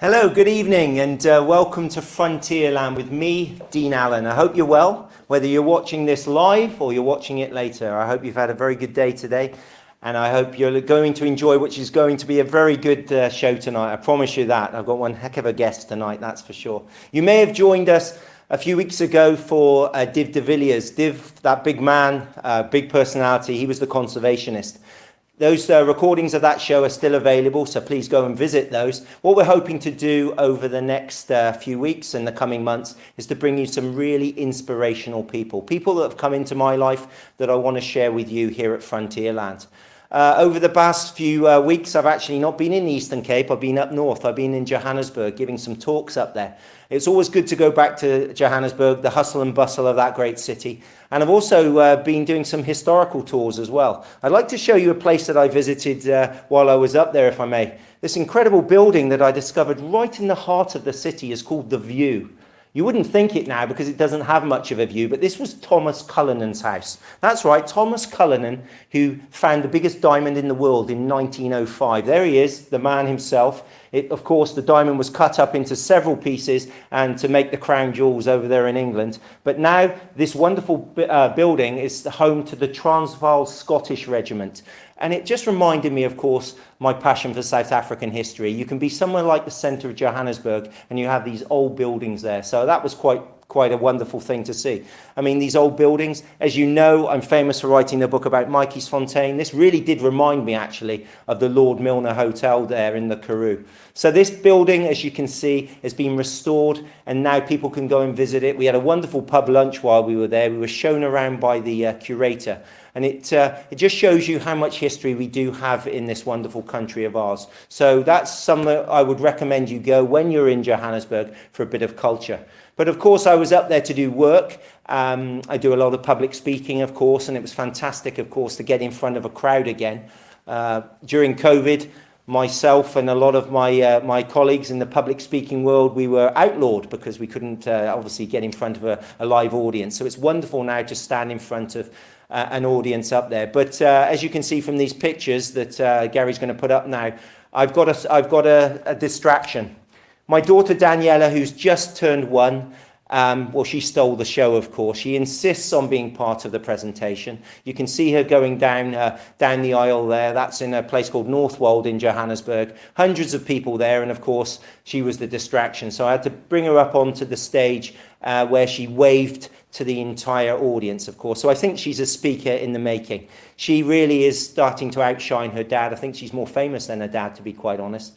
Hello, good evening, and welcome to Frontierland with me, Dean Allen. I hope you're well, whether you're watching this live or you're watching it later. I hope you've had a very good day today, and I hope you're going to enjoy which is going to be a very good show tonight. I promise you that. I've got one heck of a guest tonight, that's for sure. You may have joined us a few weeks ago for Div de Villiers. Div, that big man, big personality, he was the conservationist. Those recordings of that show are still available, so please go and visit those. What we're hoping to do over the next few weeks and the coming months is to bring you some really inspirational people that have come into my life that I want to share with you here at Frontierland. Over the past few weeks, I've actually not been in the Eastern Cape. I've been up north. I've been in Johannesburg giving some talks up there. It's always good to go back to Johannesburg, the hustle and bustle of that great city. And I've also been doing some historical tours as well. I'd like to show you a place that I visited while I was up there, if I may. This incredible building that I discovered right in the heart of the city is called The View. You wouldn't think it now because it doesn't have much of a view, but this was Thomas Cullinan's house. That's right, Thomas Cullinan, who found the biggest diamond in the world in 1905. There he is, the man himself. Of course, the diamond was cut up into several pieces and to make the crown jewels over there in England. But now this wonderful building is home to the Transvaal Scottish Regiment. And it just reminded me, of course, my passion for South African history. You can be somewhere like the centre of Johannesburg and you have these old buildings there. So that was quite a wonderful thing to see. I mean, these old buildings, as you know, I'm famous for writing a book about Mikey'sfontein. This really did remind me, actually, of the Lord Milner Hotel there in the Karoo. So this building, as you can see, has been restored, and now people can go and visit it. We had a wonderful pub lunch while we were there. We were shown around by the curator, and it just shows you how much history we do have in this wonderful country of ours. So that's somewhere I would recommend you go when you're in Johannesburg for a bit of culture. But of course, I was up there to do work. I do a lot of public speaking, of course, and it was fantastic, of course, to get in front of a crowd again. During COVID, myself and a lot of my colleagues in the public speaking world, we were outlawed because we couldn't obviously get in front of a live audience. So it's wonderful now to stand in front of an audience up there. But as you can see from these pictures that Gary's going to put up now, I've got a distraction. My daughter Daniela, who's just turned 1, well, she stole the show, of course. She insists on being part of the presentation. You can see her going down the aisle there. That's in a place called Northwold in Johannesburg. Hundreds of people there, and of course, she was the distraction. So I had to bring her up onto the stage where she waved to the entire audience, of course. So I think she's a speaker in the making. She really is starting to outshine her dad. I think she's more famous than her dad, to be quite honest.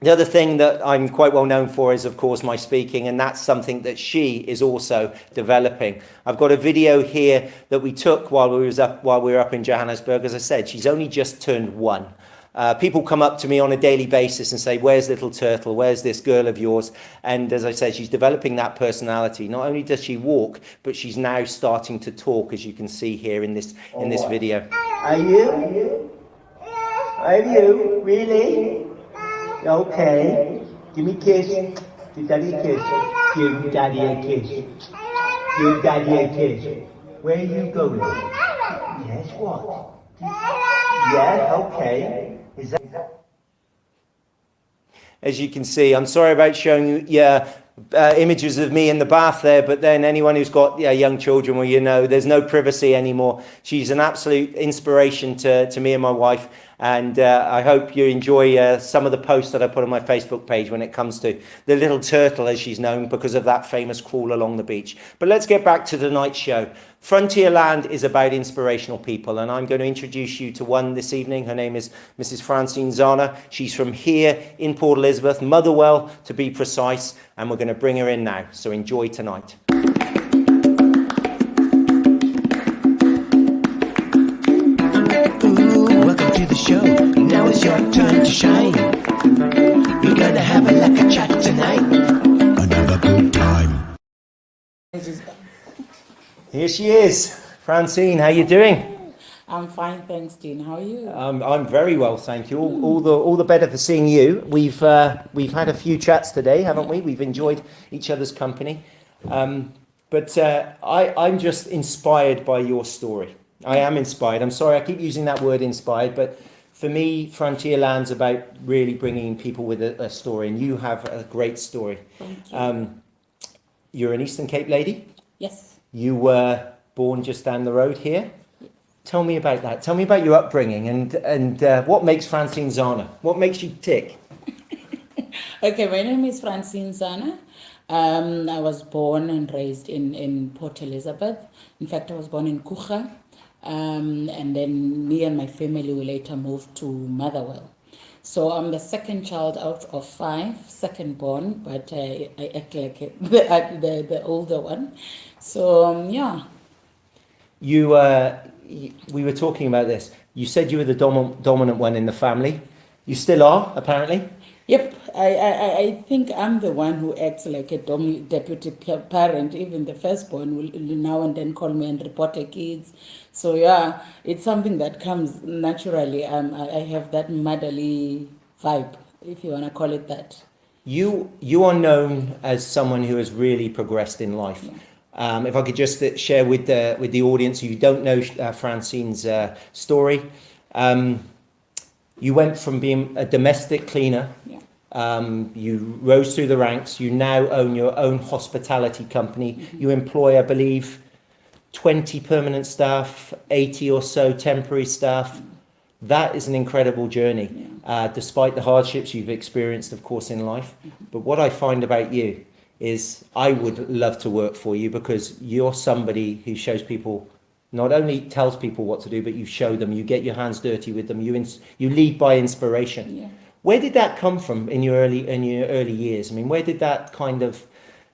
The other thing that I'm quite well known for is, of course, my speaking, and that's something that she is also developing. I've got a video here that we took while we were up in Johannesburg. As I said, she's only just turned 1. People come up to me on a daily basis and say, "Where's little turtle? Where's this girl of yours?" And as I said, she's developing that personality. Not only does she walk, but she's now starting to talk, as you can see here in this video. Are you? Are you? Really? Okay. Give me a kiss. Give daddy a kiss. Give daddy a kiss. Give daddy a kiss. Where are you going? Yes, what? Yeah, okay. Is that... As you can see, I'm sorry about showing you images of me in the bath there, but then anyone who's got young children, well, you know, there's no privacy anymore. She's an absolute inspiration to me and my wife. And I hope you enjoy some of the posts that I put on my Facebook page when it comes to the little turtle, as she's known, because of that famous crawl along the beach. But let's get back to tonight's show. Frontierland is about inspirational people, and I'm going to introduce you to one this evening. Her name is Mrs. Francine Zana. She's from here in Port Elizabeth, Motherwell to be precise, and we're going to bring her in now. So enjoy tonight. to the show. Now it's your time to shine. We're gonna have a like a chat tonight. Another good time. Here she is, Francine. How you doing? I'm fine, thanks, Dean. How are you? I'm very well, thank you. All the better for seeing you. We've had a few chats today, haven't we? We've enjoyed each other's company. But I'm just inspired by your story. I am inspired. I'm sorry, I keep using that word inspired, but for me, Frontierland's about really bringing people with a story, and you have a great story. Thank you. You're an Eastern Cape lady. Yes. You were born just down the road here. Tell me about that. Tell me about your upbringing and what makes Francine Zana? What makes you tick? Okay, my name is Francine Zana. I was born and raised in Port Elizabeth. In fact, I was born in Kucha. And then me and my family we later moved to Motherwell. So I'm the second child out of 5, second born, but I act like the older one. So, yeah. We were talking about this. You said you were the dominant one in the family. You still are, apparently. Yep, I think I'm the one who acts like a deputy parent. Even the firstborn will now and then call me and report her kids. So yeah, it's something that comes naturally. I have that motherly vibe, if you want to call it that. You are known as someone who has really progressed in life. Yeah. If I could just share with the audience who don't know Francine's story. You went from being a domestic cleaner. Yeah. You rose through the ranks. You now own your own hospitality company. Mm-hmm. You employ, I believe, 20 permanent staff, 80 or so temporary staff. Mm-hmm. That is an incredible journey, despite the hardships you've experienced, of course, in life. Mm-hmm. But what I find about you is I would love to work for you because you're somebody who shows people, not only tells people what to do, but you show them, you get your hands dirty with them, you lead by inspiration. Yeah. Where did that come from in your early years? I mean, where did that kind of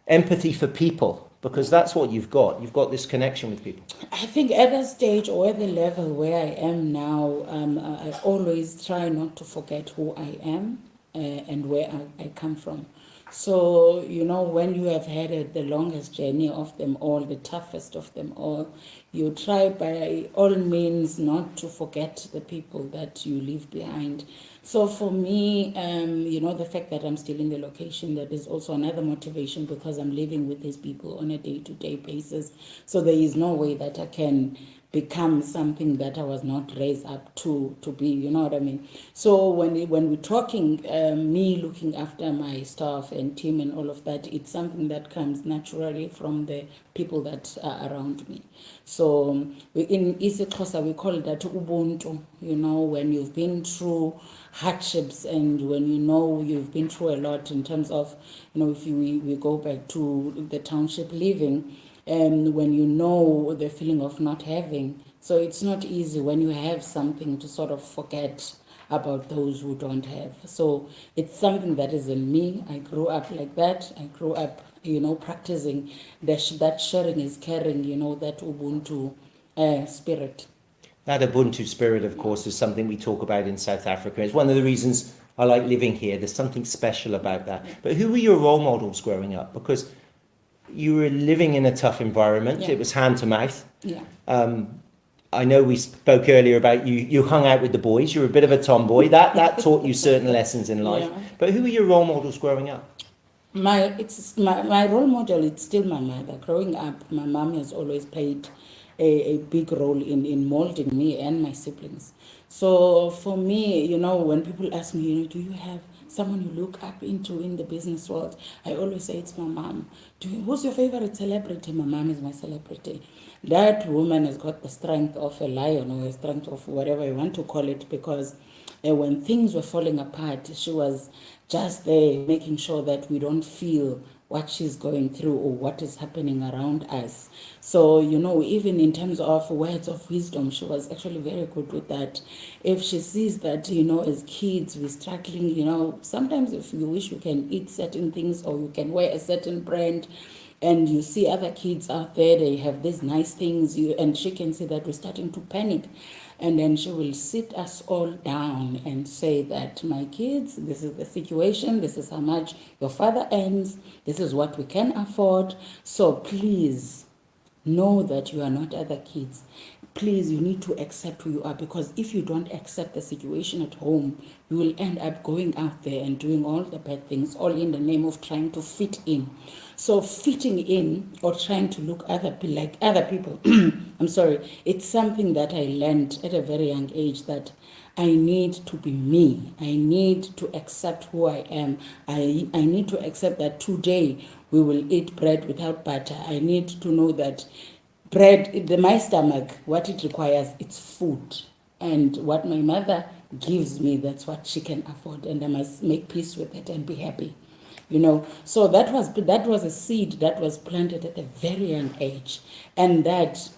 empathy for people? Because that's what you've got. You've got this connection with people. I think at a stage or at the level where I am now, I always try not to forget who I am and where I come from. So, when you have had the longest journey of them all, the toughest of them all, you try by all means not to forget the people that you leave behind. So for me, the fact that I'm still in the location, that is also another motivation because I'm living with these people on a day-to-day basis. So there is no way that I can become something that I was not raised up to be, you know what I mean? So when we're talking, me looking after my staff and team and all of that, it's something that comes naturally from the people that are around me. So in isiXhosa, we call that ubuntu, when you've been through hardships and when you've been through a lot in terms of, if we go back to the township living, and when the feeling of not having. So it's not easy when you have something to sort of forget about those who don't have. So it's something that is in me. I grew up like that. I grew up, practicing that sharing is caring, that Ubuntu spirit. That Ubuntu spirit, of course, is something we talk about in South Africa. It's one of the reasons I like living here. There's something special about that. But who were your role models growing up? Because you were living in a tough environment. Yeah. It was hand to mouth. Yeah. I know we spoke earlier about you hung out with the boys. You were a bit of a tomboy. That taught you certain lessons in life. Yeah. But who were your role models growing up? My role model, it's still my mother. Growing up, my mom has always played a big role in molding me and my siblings. So for me, when people ask me, do you have someone you look up into in the business world? I always say it's my mom. Who's your favorite celebrity? My mom is my celebrity. That woman has got the strength of a lion or the strength of whatever you want to call it, because when things were falling apart, she was just there making sure that we don't feel what she's going through or what is happening around us. So, even in terms of words of wisdom, she was actually very good with that. If she sees that, as kids, we're struggling, sometimes if you wish you can eat certain things or you can wear a certain brand, and you see other kids out there, they have these nice things, and she can see that we're starting to panic. And then she will sit us all down and say that, my kids, this is the situation, this is how much your father earns, this is what we can afford. So please know that you are not other kids. Please, you need to accept who you are, because if you don't accept the situation at home, you will end up going out there and doing all the bad things, all in the name of trying to fit in. So fitting in or trying to look like other people, I'm sorry, it's something that I learned at a very young age, that I need to be me. I need to accept who I am. I need to accept that today we will eat bread without butter. I need to know that bread, my stomach, what it requires, it's food. And what my mother gives me, that's what she can afford. And I must make peace with it and be happy. So that was a seed that was planted at a very young age. And that,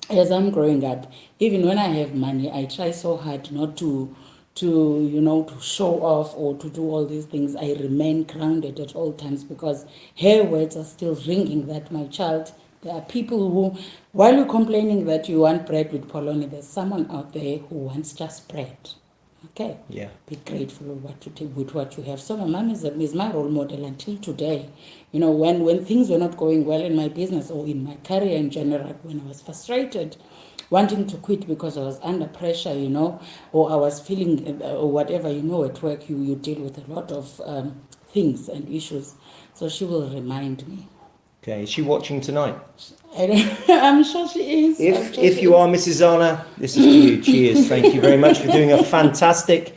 as I'm growing up, even when I have money, I try so hard not to show off or to do all these things. I remain grounded at all times, because her words are still ringing that, my child, there are people who, while you're complaining that you want bread with polony, there's someone out there who wants just bread. Okay? Yeah. Be grateful with what you have. So my mom is my role model until today. When things were not going well in my business or in my career in general, when I was frustrated, wanting to quit because I was under pressure, or I was feeling, or whatever, at work you deal with a lot of things and issues. So she will remind me. Okay, is she watching tonight? I'm sure she is. If you are Mrs. Zana, this is for you. Cheers. Thank you very much for doing a fantastic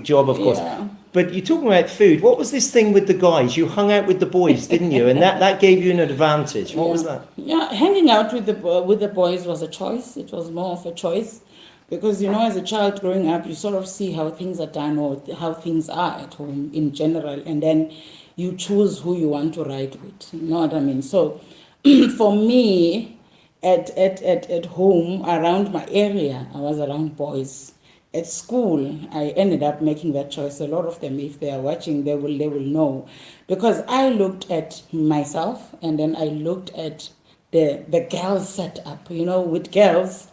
job, of course. Yeah. But you're talking about food. What was this thing with the guys? You hung out with the boys, didn't you? And that gave you an advantage. What was that? Yeah, hanging out with the boys was a choice. It was more of a choice. Because, as a child growing up, you sort of see how things are done or how things are at home in general. And then you choose who you want to ride with. You know what I mean? So for me, at home, around my area, I was around boys. At school, I ended up making that choice. A lot of them, if they are watching, they will know. Because I looked at myself, and then I looked at the girls setup. With girls,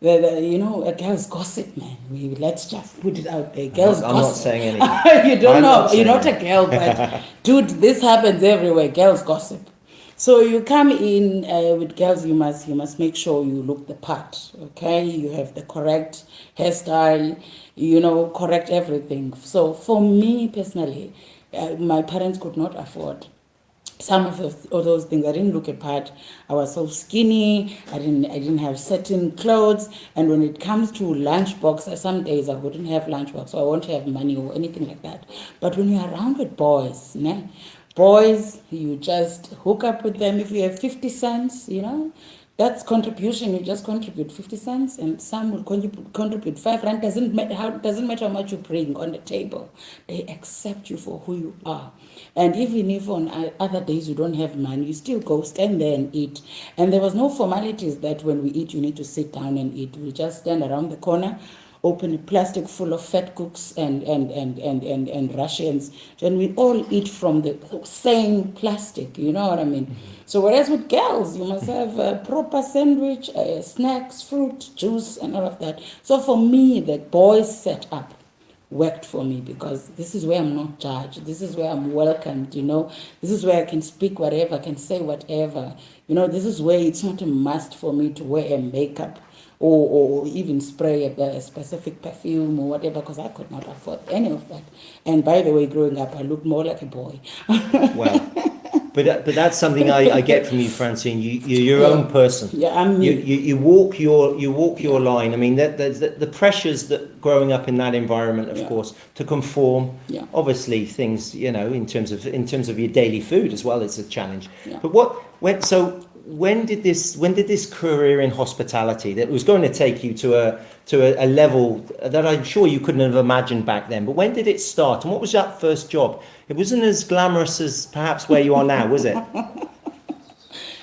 a girl's gossip, man. Let's just put it out there. Girls gossip. I'm not saying anything. You don't know. You're not a girl, but dude, this happens everywhere. Girls gossip. So you come in with girls, you must make sure you look the part, okay? You have the correct hairstyle, correct everything. So for me personally, my parents could not afford some of those things. I didn't look a part. I was so skinny. I didn't have certain clothes. And when it comes to lunchbox, some days I wouldn't have lunchbox, so I won't have money or anything like that. But when you're around with boys, boys, you just hook up with them. If you have 50 cents, that's contribution. You just contribute 50 cents, and some will contribute 5 rand. Doesn't matter how much you bring on the table. They accept you for who you are. And even if on other days you don't have money, you still go stand there and eat. And there was no formalities that when we eat, you need to sit down and eat. We just stand around the corner, open a plastic full of fat cooks and Russians, and we all eat from the same plastic, you know what I mean? So whereas with girls, you must have a proper sandwich, snacks, fruit, juice, and all of that. So for me, the boys set up worked for me, because this is where I'm not judged. This is where I'm welcomed, This is where I can speak whatever, I can say whatever. This is where it's not a must for me to wear a makeup or even spray a specific perfume or whatever, because I could not afford any of that. And by the way, growing up, I looked more like a boy. Well, but that's something I get from you, Francine. You're your own person. Yeah, I'm me. You walk your line. I mean, there's the pressures that growing up in that environment, of course, to conform. Yeah. Obviously, things in terms of your daily food as well, it's a challenge. Yeah. But when did this career in hospitality that was going to take you to a level that I'm sure you couldn't have imagined back then, but when did it start, and what was that first job? It wasn't as glamorous as perhaps where you are now, was it?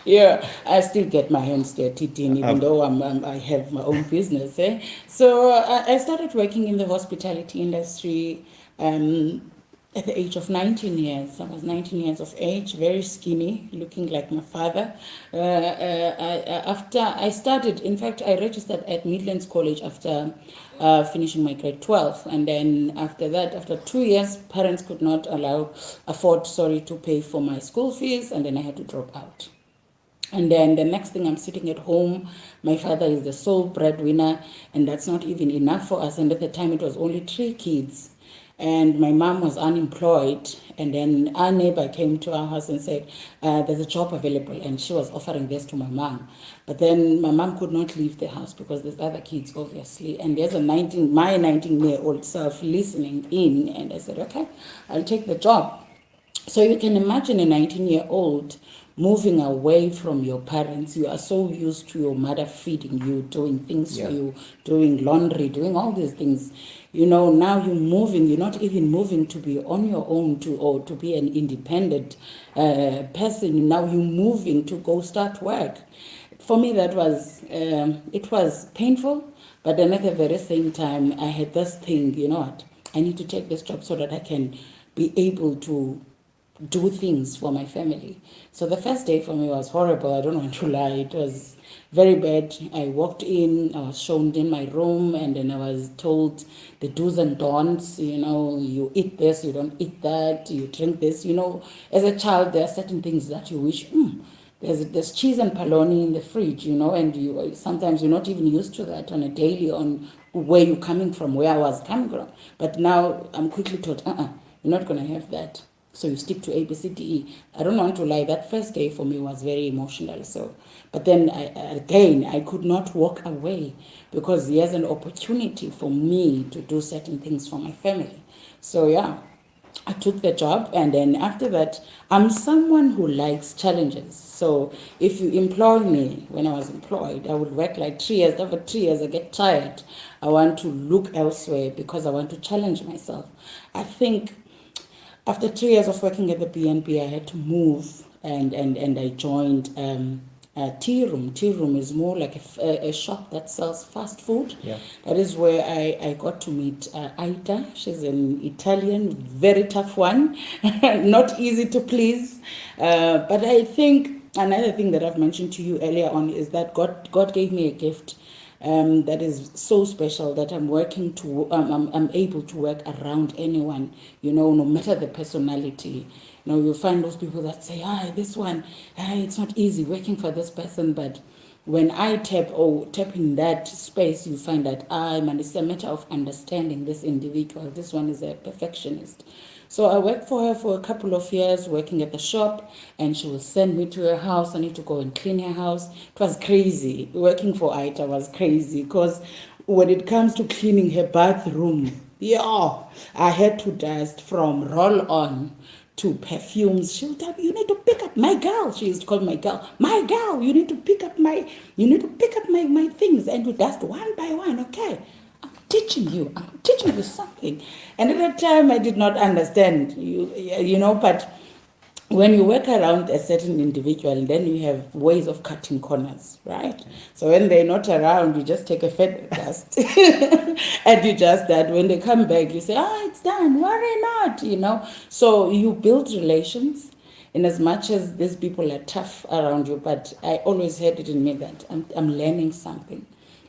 Yeah, I still get my hands dirty, even though I have my own business. So I started working in the hospitality industry. at the age of 19 years. I was 19 years of age, very skinny, looking like my father. After I started, in fact, I registered at Midlands College after finishing my grade 12. And then after that, after 2 years, parents could not afford to pay for my school fees, and then I had to drop out. And then the next thing, I'm sitting at home. My father is the sole breadwinner, and that's not even enough for us. And at the time, it was only 3 kids. And my mom was unemployed. And then our neighbor came to our house and said, there's a job available. And she was offering this to my mom. But then my mom could not leave the house because there's other kids, obviously. And there's my 19-year-old self listening in. And I said, okay, I'll take the job. So you can imagine a 19-year-old moving away from your parents. You are so used to your mother feeding you, doing things for you, doing laundry, doing all these things. Now you're moving. You're not even moving to be on your own or to be an independent person. Now you're moving to go start work. For me, that was it was painful, but then at the very same time, I had this thing. You know what? I need to take this job so that I can be able to do things for my family. So the first day for me was horrible. I don't want to lie. It was very bad. I walked in, I was shown in my room, and then I was told the do's and don'ts. You eat this, you don't eat that, you drink this. As a child, there are certain things that you wish, there's cheese and polony in the fridge, and sometimes you're not even used to that on a daily, on where you're coming from, where I was coming from. But now I'm quickly told, you're not going to have that. So you stick to A, B, C, D, E. I don't want to lie. That first day for me was very emotional. But then I could not walk away because there's an opportunity for me to do certain things for my family. So yeah, I took the job, and then after that, I'm someone who likes challenges. So if you employ me, when I was employed, I would work like 3 years. After 3 years, I get tired. I want to look elsewhere because I want to challenge myself. I think after 3 years of working at the BNB, I had to move, and I joined Tea Room. Tea Room is more like a shop that sells fast food. Yeah. That is where I got to meet Aita. She's an Italian, very tough one, not easy to please. But I think another thing that I've mentioned to you earlier on is that God gave me a gift. That is so special that I'm able to work around anyone, no matter the personality. You'll find those people that say, this one, it's not easy working for this person. But when I tap in that space, you find that it's a matter of understanding this individual. This one is a perfectionist. So I worked for her for a couple of years, working at the shop, and she will send me to her house. I need to go and clean her house. It was crazy. Working for Aita was crazy because when it comes to cleaning her bathroom, I had to dust from roll-on to perfumes. She'll tell me, you need to pick up my girl. She used to call me my girl, you need to pick up my things, and you dust one by one, okay? I'm teaching you something. And at that time, I did not understand, but when you work around a certain individual, then you have ways of cutting corners, right? So when they're not around, you just take a feather dust and you just that. When they come back, you say, it's done, worry not, So you build relations in as much as these people are tough around you, but I always had it in me that I'm learning something.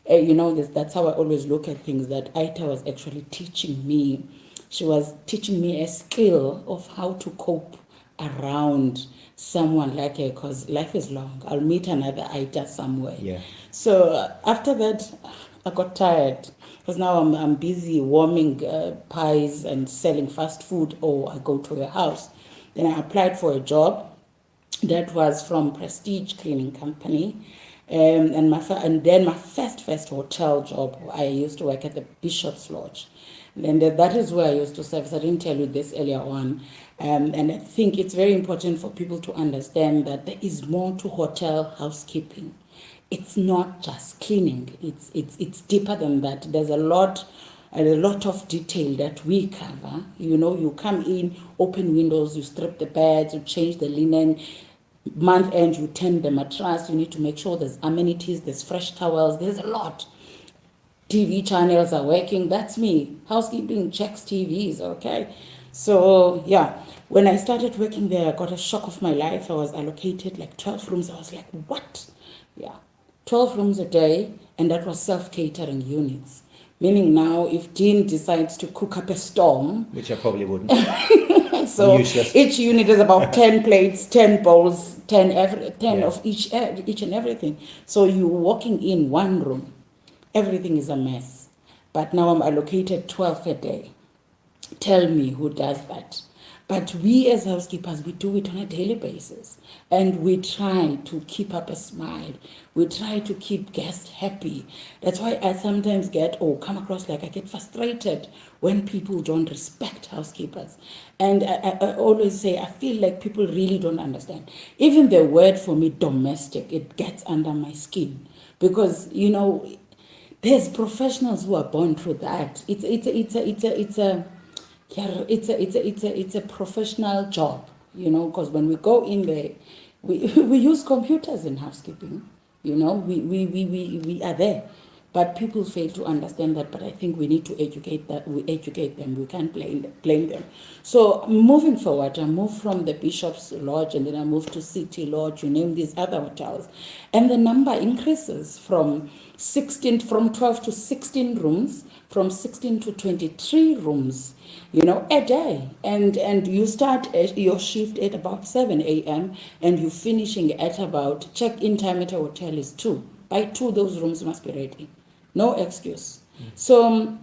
That's how I always look at things, that Aita was actually teaching me. She was teaching me a skill of how to cope around someone like her, because life is long. I'll meet another Aita somewhere. Yeah. So after that, I got tired because now I'm busy warming pies and selling fast food, or I go to her house. Then I applied for a job that was from Prestige Cleaning Company. And then my first hotel job, I used to work at the Bishop's Lodge. And that is where I used to service. I didn't tell you this earlier on. And I think it's very important for people to understand that there is more to hotel housekeeping. It's not just cleaning. It's deeper than that. There's a lot of detail that we cover. You come in, open windows, you strip the beds, you change the linen. Month end, you tend the mattress. You need to make sure there's amenities, there's fresh towels. There's a lot. TV channels are working. That's me. Housekeeping checks TVs, okay? So yeah, when I started working there, I got a shock of my life. I was allocated like 12 rooms. I was like, what? Yeah, 12 rooms a day, and that was self-catering units. Meaning now, if Dean decides to cook up a storm, Which I probably wouldn't. so Useless. each unit is about 10 plates, 10 bowls, 10 Yeah. of each and everything. So you walking in one room, everything is a mess. But now I'm allocated 12 a day. Tell me who does that. But we as housekeepers, we do it on a daily basis. And we try to keep up a smile. We try to keep guests happy. That's why I sometimes come across like I get frustrated when people don't respect housekeepers. And I always say, I feel like people really don't understand. Even the word for me, domestic, it gets under my skin. Because, there's professionals who are born through that. It's a professional job, because when we go in there, we use computers in housekeeping, we are there. But people fail to understand that, but I think we need to educate them. We can't blame them. So moving forward, I moved from the Bishop's Lodge, and then I moved to City Lodge, you name these other hotels. And the number increases from 12 to 16 rooms, from 16 to 23 rooms, a day. And you start your shift at about 7 a.m. and you're finishing at about, check-in time at a hotel is 2. By 2, those rooms must be ready. No excuse. So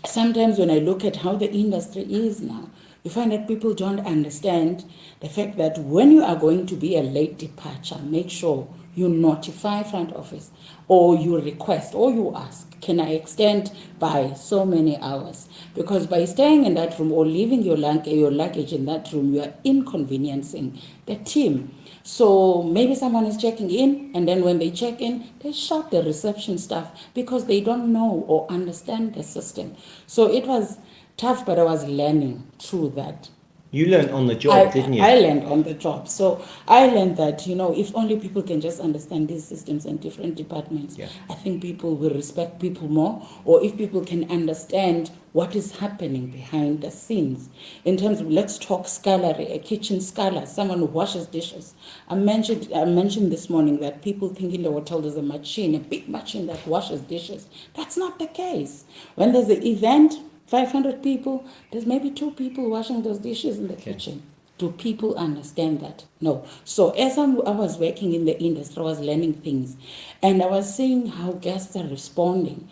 sometimes when I look at how the industry is now, you find that people don't understand the fact that when you are going to be a late departure, make sure you notify front office, or you request, or you ask, can I extend by so many hours? Because by staying in that room or leaving your luggage in that room, you are inconveniencing the team. So maybe someone is checking in, and then when they check in, they shut the reception staff because they don't know or understand the system. So it was tough, but I was learning through that. You learned on the job, didn't you? I learned on the job. So I learned that, if only people can just understand these systems and different departments, Yeah. I think people will respect people more, or if people can understand what is happening behind the scenes. In terms of, let's talk scullery, a kitchen sculler, someone who washes dishes. I mentioned this morning that people think in the hotel there's a machine, a big machine that washes dishes. That's not the case. When there's an event, 500 people, there's maybe 2 people washing those dishes in the kitchen. Do people understand that? No. So as I was working in the industry, I was learning things. And I was seeing how guests are responding.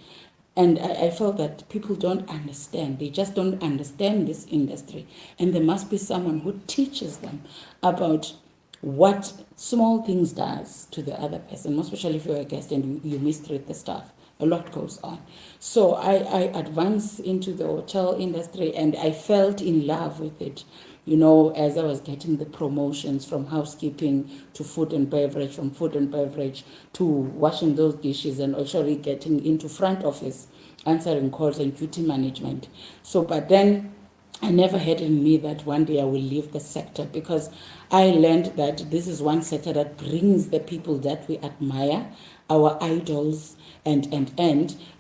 And I felt that people don't understand. They just don't understand this industry. And there must be someone who teaches them about what small things does to the other person, especially if you're a guest and you mistreat the staff. A lot goes on. So I advanced into the hotel industry, and I felt in love with it, as I was getting the promotions from housekeeping to food and beverage, from food and beverage to washing those dishes, and actually getting into front office, answering calls and duty management. So, but then I never had in me that one day I will leave the sector, because I learned that this is one sector that brings the people that we admire, our idols, and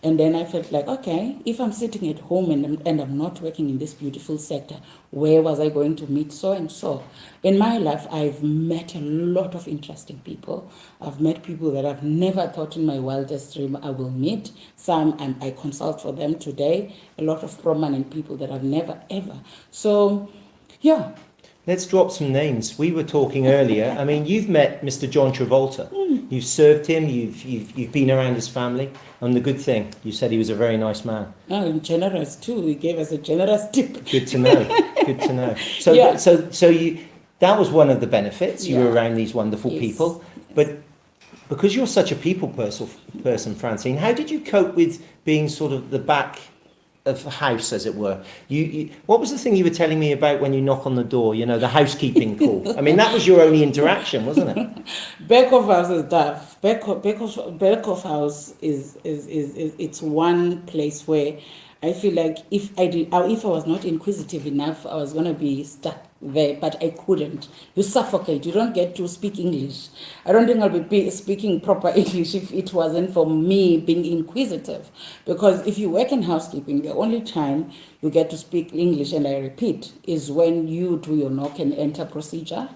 then I felt like, okay, if I'm sitting at home and I'm not working in this beautiful sector, where was I going to meet so and so? In my life, I've met a lot of interesting people. I've met people that I've never thought in my wildest dream I will meet. Some I consult for them today. A lot of prominent people that I've never ever. So, yeah. Let's drop some names. We were talking earlier. I mean, you've met Mr. John Travolta. You've served him. You've been around his family. And the good thing, you said he was a very nice man. Oh, and generous too. He gave us a generous tip. Good to know. Good to know. So, Yeah. so you, that was one of the benefits. You were Yeah. around these wonderful Yes. people. But because you're such a people person, Francine, how did you cope with being sort of the back of the house, as it were? You what was the thing you were telling me about when you knock on the door, the housekeeping call? I mean, that was your only interaction, wasn't it? Back of house is tough. Back of house is it's one place where I feel like if I was not inquisitive enough, I was gonna be stuck there, but I couldn't. You suffocate. You don't get to speak English. I don't think I'll be speaking proper English if it wasn't for me being inquisitive. Because if you work in housekeeping, the only time you get to speak English, and I repeat, is when you do your knock and enter procedure.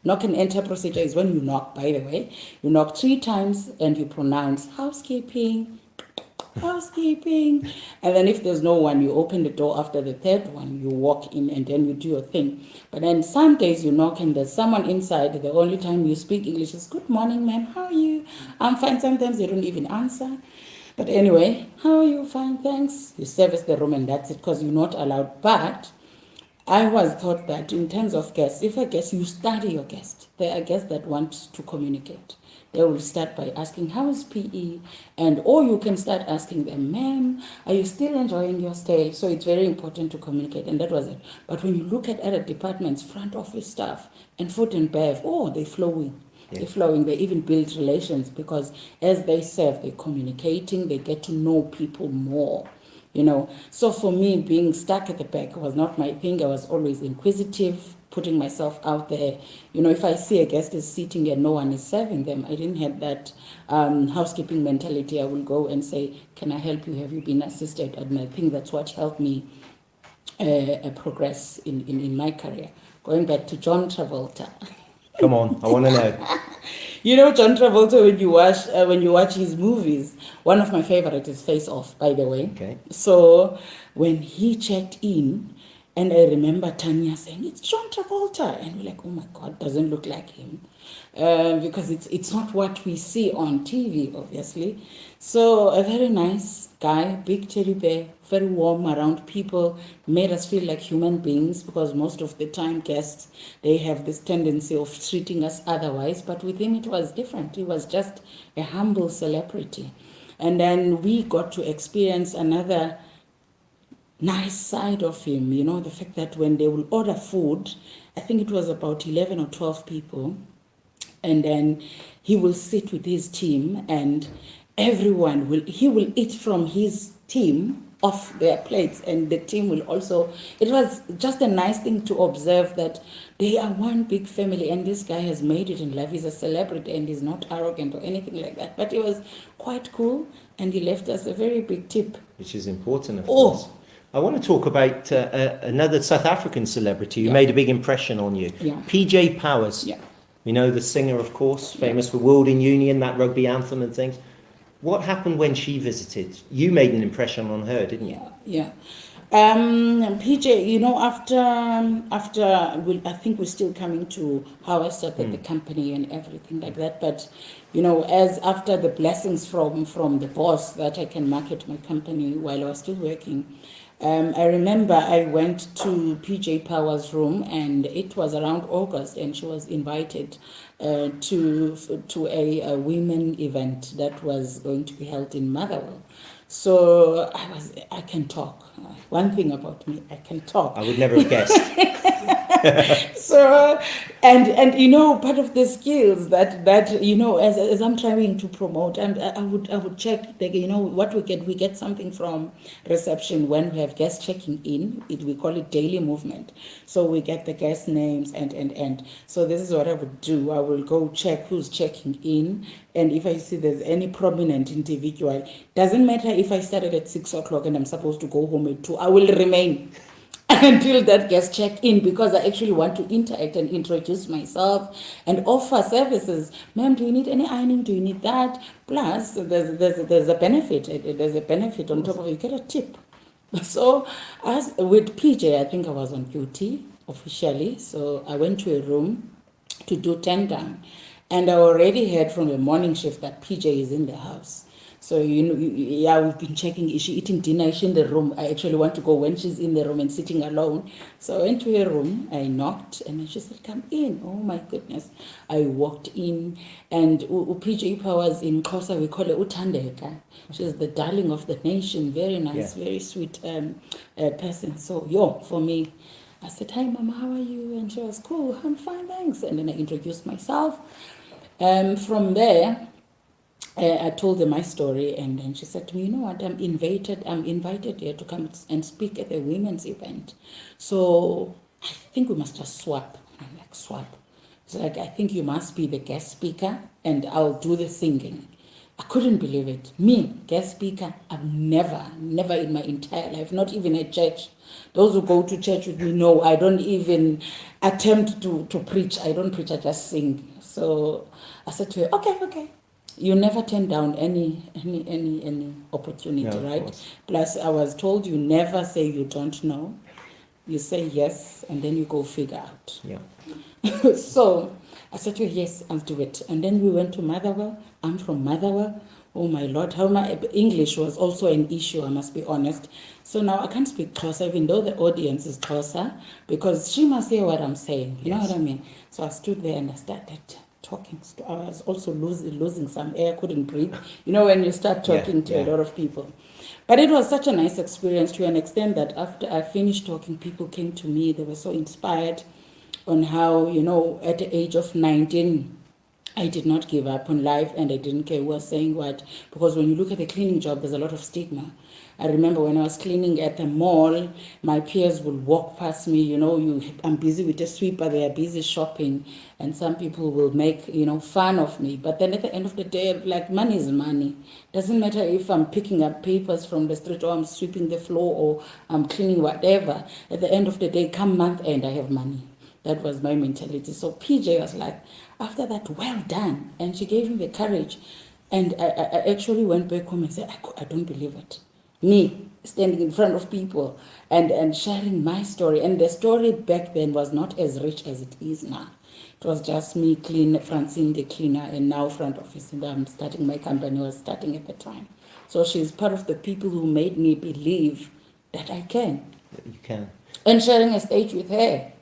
Knock and enter procedure is when you knock, by the way. You knock 3 times and you pronounce housekeeping. Housekeeping. And then if there's no one, you open the door after the 3rd one, you walk in and then you do your thing. But then some days you knock and there's someone inside. The only time you speak English is, good morning, ma'am, how are you? I'm fine. Sometimes they don't even answer. But anyway, how are you? Fine, thanks. You service the room and that's it, because you're not allowed. But I was taught that in terms of guests, if a guest, you study your guest. There are guests that want to communicate. They will start by asking, how is PE? Or you can start asking them, ma'am, are you still enjoying your stay? So it's very important to communicate, and that was it. But when you look at other departments, front office staff and food and bev, they're flowing. Yeah. They're flowing. They even build relations, because as they serve, they're communicating, they get to know people more. So for me, being stuck at the back was not my thing. I was always inquisitive, putting myself out there. If I see a guest is sitting and no one is serving them, I didn't have that housekeeping mentality. I will go and say, can I help you? Have you been assisted? And I think that's what helped me progress in my career. Going back to John Travolta. Come on, I want to know. John Travolta, when you watch his movies, one of my favorite is Face Off, by the way. Okay. So when he checked in, and I remember Tanya saying, it's John Travolta. And we're like, oh my God, doesn't look like him. Because it's not what we see on TV, obviously. So a very nice guy, big teddy bear, very warm around people, made us feel like human beings, because most of the time guests, they have this tendency of treating us otherwise. But with him, it was different. He was just a humble celebrity. And then we got to experience another nice side of him, the fact that when they will order food, I think it was about 11 or 12 people, and then he will sit with his team, and he will eat from his team off their plates, and the team will also. It was just a nice thing to observe that they are one big family, and this guy has made it in life. He's a celebrity and he's not arrogant or anything like that, but he was quite cool, and he left us a very big tip, which is important, of course. I want to talk about another South African celebrity who made a big impression on you. Yeah. PJ Powers. Yeah. The singer, of course, famous for World in Union, that rugby anthem and things. What happened when she visited? You made an impression on her, didn't you? Yeah. PJ, after I think we're still coming to how I started the company and everything like that. But, as after the blessings from the boss that I can market my company while I was still working, I remember I went to PJ Powers' room, and it was around August, and she was invited to a women event that was going to be held in Motherwell. So I can talk. One thing about me, I can talk. I would never have guessed. So, and part of the skills that as I'm trying to promote, and I would check, what we get something from reception when we have guests checking in. We call it daily movement. So we get the guest names and. So this is what I would do. I will go check who's checking in, and if I see there's any prominent individual, doesn't matter if I started at 6:00 and I'm supposed to go home at 2, I will remain until that guest check in, because I actually want to interact and introduce myself and offer services. Ma'am, do you need any ironing? Do you need that? Plus, there's a benefit. There's a benefit on top of it. You get a tip. So, as with PJ, I think I was on duty officially. So I went to a room to do 10 down, and I already heard from the morning shift that PJ is in the house. So, we've been checking, is she eating dinner? Is she in the room? I actually want to go when she's in the room and sitting alone. So I went to her room, I knocked, and then she said, come in. Oh my goodness. I walked in, and PJ Powers in Xhosa, we call her Uthandeka. She's the darling of the nation, very nice, very sweet person. So, for me, I said, hi Mama, how are you? And she was, cool, I'm fine, thanks. And then I introduced myself. From there, I told her my story, and then she said to me, "You know what? I'm invited here to come and speak at the women's event. So I think we must just swap." I'm like, "Swap?" It's like, "I think you must be the guest speaker, and I'll do the singing." I couldn't believe it. Me, guest speaker, I've never in my entire life, not even at church. Those who go to church with me know I don't even attempt to preach. I don't preach, I just sing. So I said to her, okay. You never turn down any opportunity, No, of right? course. Plus, I was told you never say you don't know. You say yes, and then you go figure out. Yeah. So I said to her, yes, I'll do it. And then we went to Motherwell. I'm from Motherwell. Oh my Lord, how my English was also an issue, I must be honest. So now I can't speak Xhosa, even though the audience is Xhosa, because she must hear what I'm saying. You know Yes. what I mean? So I stood there and I started talking. I was also losing some air, couldn't breathe. You know, when you start talking to a lot of people. But it was such a nice experience, to an extent that after I finished talking, people came to me. They were so inspired on how, you know, at the age of 19, I did not give up on life, and I didn't care who was saying what. Because when you look at the cleaning job, there's a lot of stigma. I remember when I was cleaning at the mall, my peers would walk past me, you know, I'm busy with the sweeper, they are busy shopping, and some people will make, you know, fun of me. But then at the end of the day, like, money is money. Doesn't matter if I'm picking up papers from the street, or I'm sweeping the floor, or I'm cleaning whatever. At the end of the day, come month end, I have money. That was my mentality. So PJ was like, after that, well done. And she gave me the courage. And I actually went back home and said, I don't believe it. Me, standing in front of people and sharing my story. And the story back then was not as rich as it is now. It was just me, Francine the cleaner, and now front office. And I'm starting my company, was starting at the time. So she's part of the people who made me believe that I can. You can. And sharing a stage with her.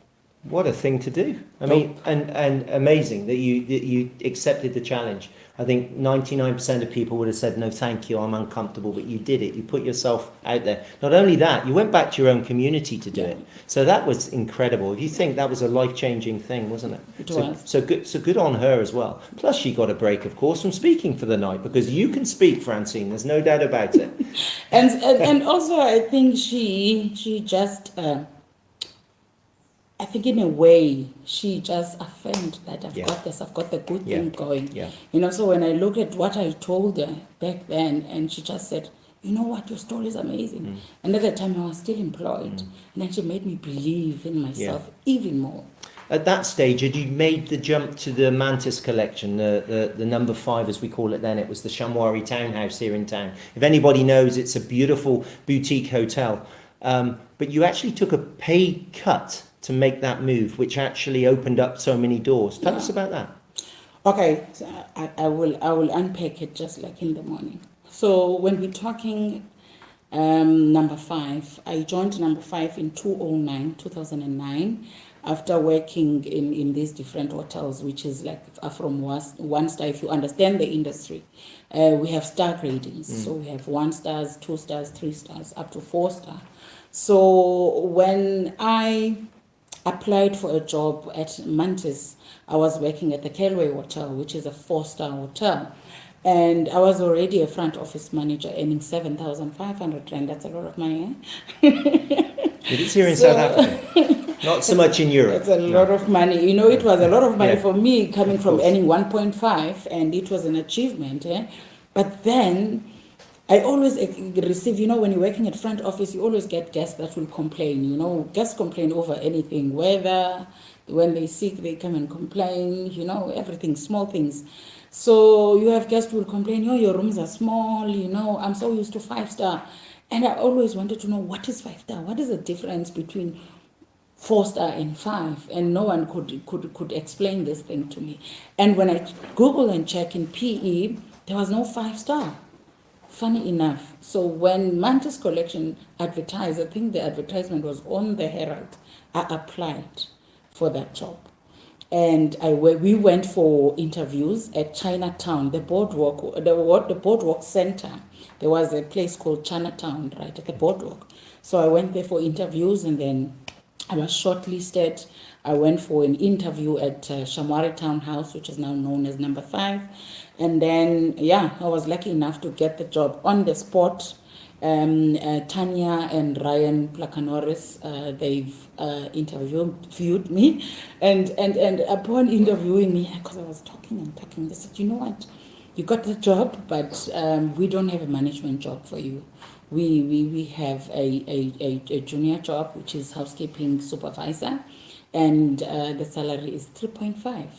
What a thing to do. I mean, and amazing that you accepted the challenge. I think 99% of people would have said, no, thank you, I'm uncomfortable, but you did it. You put yourself out there. Not only that, you went back to your own community to do it. So that was incredible. If you think that was a life-changing thing, wasn't it? It was. So good on her as well. Plus she got a break, of course, from speaking for the night, because you can speak, Francine, there's no doubt about it. and also I think she just... I think in a way, she just affirmed that I've got this, I've got the good thing going. Yeah. You know, so when I look at what I told her back then, and she just said, you know what, your story is amazing. And at that time I was still employed. And then she made me believe in myself even more. At that stage, had you made the jump to the Mantis collection, the number 5 as we call it then? It was the Shamwari townhouse here in town. If anybody knows, it's a beautiful boutique hotel. But you actually took a pay cut to make that move, which actually opened up so many doors. Tell us about that. Okay, so I will unpack it just like in the morning. So when we're talking number 5, I joined number 5 in 2009, after working in these different hotels, which is like from 1 star. If you understand the industry, we have star gradings. So we have 1 stars, 2 stars, 3 stars, up to 4 star. So when I applied for a job at Mantis, I was working at the Kelway Hotel, which is a 4-star hotel. And I was already a front office manager, earning 7,500 rand. That's a lot of money, eh? It is here in South Africa. Not so much in Europe. It's a lot of money. You know, it was a lot of money Yeah. for me, coming from course. earning 1.5, and it was an achievement. Eh? But then I always receive, you know, when you're working at front office, you always get guests that will complain. You know, guests complain over anything, whether when they're sick, they come and complain, you know, everything, small things. So you have guests who will complain, oh, your rooms are small, you know, I'm so used to 5-star. And I always wanted to know, what is 5-star? What is the difference between 4-star and 5? And no one could explain this thing to me. And when I Google and check in PE, there was no 5-star. Funny enough. So when Mantis Collection advertised, I think the advertisement was on the Herald, I applied for that job. And we went for interviews at Chinatown, the boardwalk center. There was a place called Chinatown right at the boardwalk. So I went there for interviews, and then I was shortlisted. I went for an interview at Shamwari Townhouse, which is now known as Number 5. And then, yeah, I was lucky enough to get the job on the spot. Tanya and Ryan Plakanoris, they've interviewed me. And upon interviewing me, because I was talking and talking, they said, you know what? You got the job, but we don't have a management job for you. We have a junior job, which is housekeeping supervisor, and the salary is 3.5.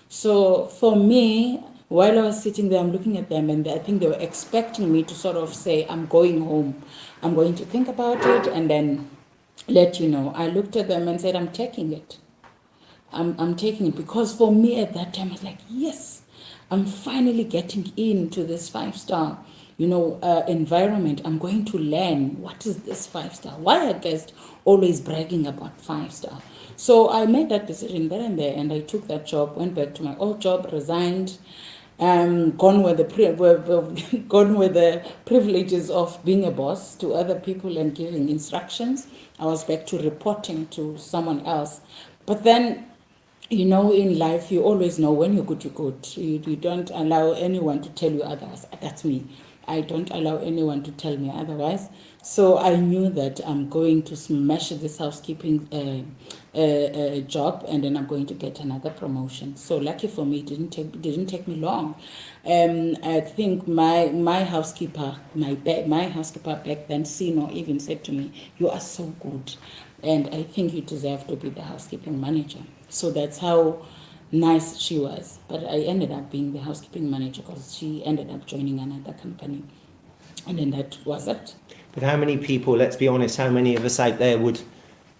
So for me, while I was sitting there, I'm looking at them, and I think they were expecting me to sort of say, I'm going home. I'm going to think about it and then let you know. I looked at them and said, I'm taking it. I'm taking it, because for me at that time, I was like, yes, I'm finally getting into this 5-star, environment. I'm going to learn what is this 5-star. Why are guests always bragging about 5-star? So I made that decision there, and I took that job, went back to my old job, resigned, gone with the privileges of being a boss to other people and giving instructions. I was back to reporting to someone else. But then, in life, you always know when you're good, you're good. You don't allow anyone to tell you otherwise. That's me. I don't allow anyone to tell me otherwise. So I knew that I'm going to smash this housekeeping job, and then I'm going to get another promotion. So lucky for me, it didn't take me long. I think my housekeeper back then, Gino, even said to me, "You are so good, and I think you deserve to be the housekeeping manager." So that's how nice she was. But I ended up being the housekeeping manager because she ended up joining another company. And then that was it. But how many people, let's be honest, how many of us out there would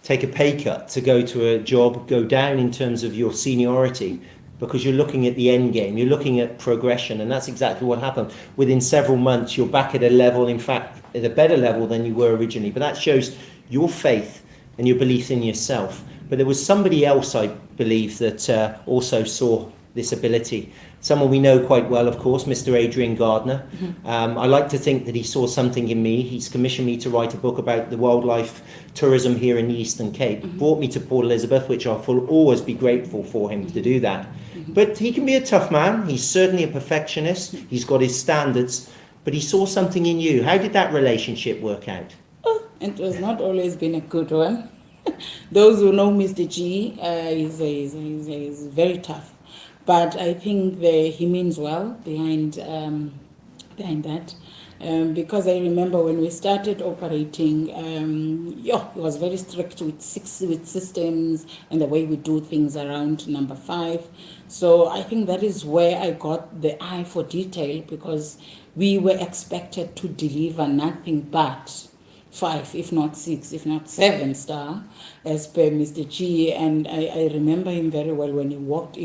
take a pay cut to go to a job, go down in terms of your seniority, because you're looking at the end game, you're looking at progression, and that's exactly what happened. Within several months, you're back at a level, in fact, at a better level than you were originally. But that shows your faith and your belief in yourself. But there was somebody else, I believe, that also saw this ability. Someone we know quite well, of course, Mr. Adrian Gardner. Mm-hmm. I like to think that he saw something in me. He's commissioned me to write a book about the wildlife tourism here in the Eastern Cape. Mm-hmm. Brought me to Port Elizabeth, which I will always be grateful for him to do that. Mm-hmm. But he can be a tough man. He's certainly a perfectionist. He's got his standards. But he saw something in you. How did that relationship work out? Oh, it has not always been a good one. Those who know Mr. G, he's very tough. But I think he means well behind that. Because I remember when we started operating, he was very strict with systems and the way we do things around Number 5. So I think that is where I got the eye for detail, because we were expected to deliver nothing but 5, if not 6, if not 7-star, as per Mr. G. And I remember him very well. When he walks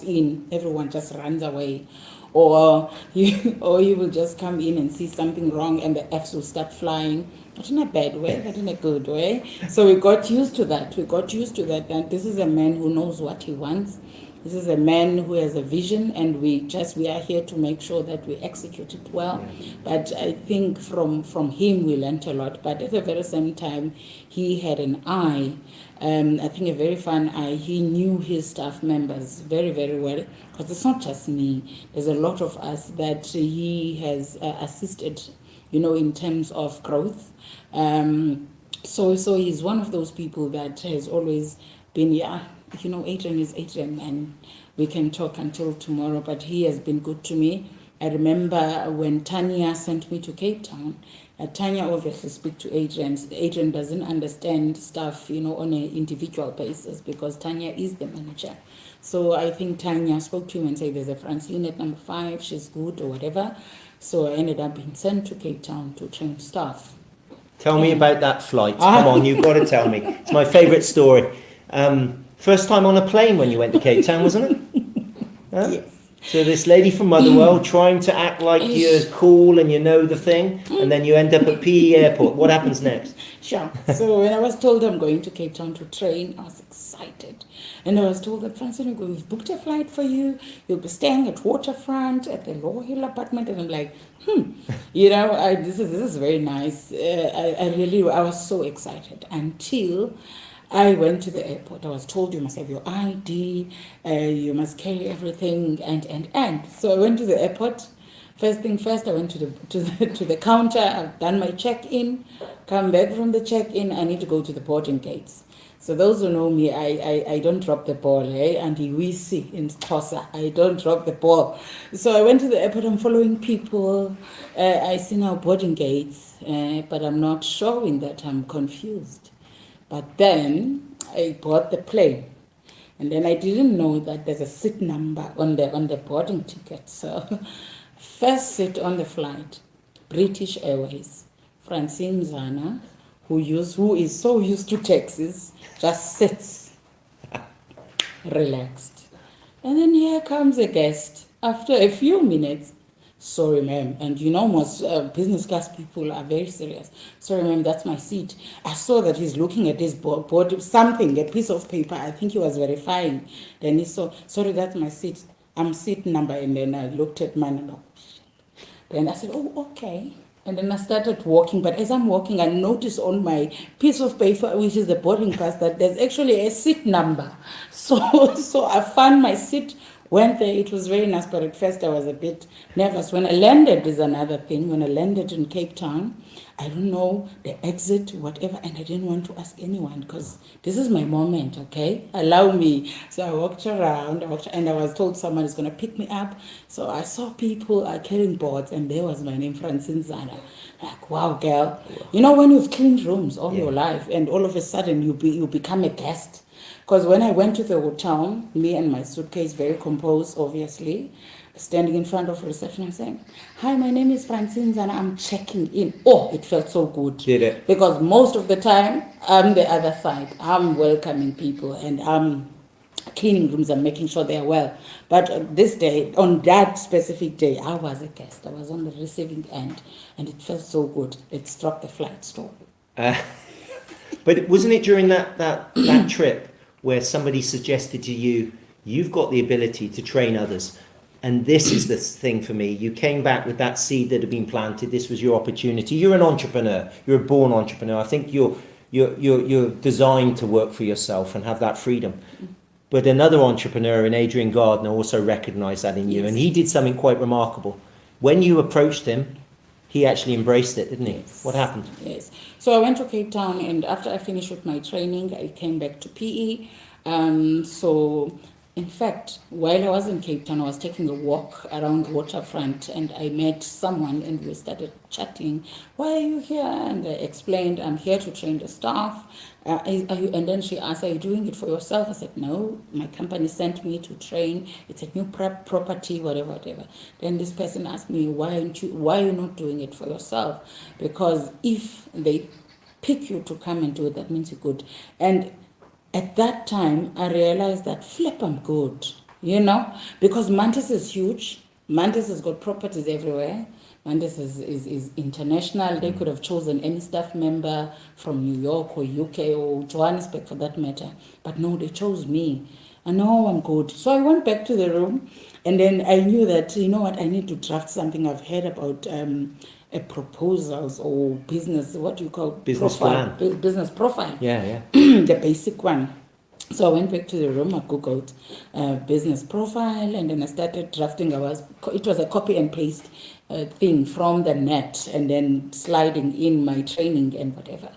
in, everyone just runs away. Or he will just come in and see something wrong, and the Fs will start flying. Not in a bad way, but in a good way. So we got used to that. And this is a man who knows what he wants. This is a man who has a vision, and we are here to make sure that we execute it well. But I think from him we learned a lot. But at the very same time, he had an eye, I think a very fun eye. He knew his staff members very, very well, because it's not just me. There's a lot of us that he has assisted, in terms of growth. So he's one of those people that has always been, Adrian is Adrian, and we can talk until tomorrow, but he has been good to me. I remember when Tanya sent me to Cape Town, Tanya obviously speaks to Adrian. Adrian doesn't understand stuff, on an individual basis, because Tanya is the manager. So I think Tanya spoke to him and said, there's a Francine at Number 5, she's good, or whatever. So I ended up being sent to Cape Town to train staff. Tell me about that flight. Come on, you've got to tell me. It's my favourite story. First time on a plane when you went to Cape Town, wasn't it? Huh? Yes. So this lady from Motherwell trying to act like you're cool and you know the thing, and then you end up at PE Airport. What happens next? Sure. So when I was told I'm going to Cape Town to train, I was excited. And I was told that, Francine, we've booked a flight for you. You'll be staying at Waterfront at the Lower Hill apartment. And I'm like, this is very nice. I was so excited until I went to the airport. I was told you must have your ID, you must carry everything, and. So I went to the airport. First thing first, I went to the counter. I've done my check-in. Come back from the check-in. I need to go to the boarding gates. So those who know me, I don't drop the ball, eh? And we see in Xhosa, I don't drop the ball. So I went to the airport. I'm following people. I see now boarding gates, but I'm not showing that. I'm confused. But then I bought the plane. And then I didn't know that there's a seat number on the boarding ticket. So first seat on the flight, British Airways, Francine Zana, who is so used to taxis, just sits relaxed. And then here comes a guest. After a few minutes, sorry ma'am, and you know most business class people are very serious. Sorry ma'am, that's my seat. I saw that he's looking at his board, something, a piece of paper. I think he was verifying. Then he saw, sorry, that's my seat. I'm seat number. And then I looked at mine and then I said, oh, okay. And then I started walking, but as I'm walking, I noticed on my piece of paper, which is the boarding pass, that there's actually a seat number. So I found my seat, went there. It was very nice, but at first I was a bit nervous. When I landed, is another thing. When I landed in Cape Town, I don't know the exit, whatever, and I didn't want to ask anyone because this is my moment, okay? Allow me. So I walked around, and I was told someone is going to pick me up. So I saw people carrying boards, and there was my name, Francine Zana. Like, wow, girl. You know, when you've cleaned rooms all your life, and all of a sudden you become a guest. Because when I went to the hotel, me and my suitcase, very composed, obviously, standing in front of reception, I'm saying, hi, my name is Francine Zana, I'm checking in. Oh, it felt so good. Did it? Because most of the time, I'm the other side. I'm welcoming people and I'm cleaning rooms and making sure they're well. But this day, on that specific day, I was a guest. I was on the receiving end and it felt so good. It struck the flight stall. But wasn't it during that trip where somebody suggested to you, you've got the ability to train others? And this is the thing for me. You came back with that seed that had been planted. This was your opportunity. You're an entrepreneur. You're a born entrepreneur. I think you're designed to work for yourself and have that freedom. But another entrepreneur in Adrian Gardner also recognized that in you. Yes. And he did something quite remarkable. When you approached him, he actually embraced it, didn't he? Yes. What happened? Yes. So I went to Cape Town, and after I finished with my training, I came back to PE. So, in fact, while I was in Cape Town, I was taking a walk around waterfront, and I met someone, and we started chatting. Why are you here? And I explained, I'm here to train the staff. And then she asked, are you doing it for yourself? I said, no, my company sent me to train. It's a new property, whatever. Then this person asked me, why are you not doing it for yourself? Because if they pick you to come and do it, that means you're good. And at that time, I realized that flip, I'm good, because Mantis is huge. Mantis has got properties everywhere. Mantis is international. They could have chosen any staff member from New York or UK or Johannesburg for that matter. But no, they chose me. I know I'm good. So I went back to the room, and then I knew that, you know what, I need to draft something. I've heard about proposals or business, what do you call Business profile? plan. Business profile. Yeah. The basic one. So I went back to the room, I Googled business profile, and then I started drafting. It was a copy and paste thing from the net, and then sliding in my training and whatever.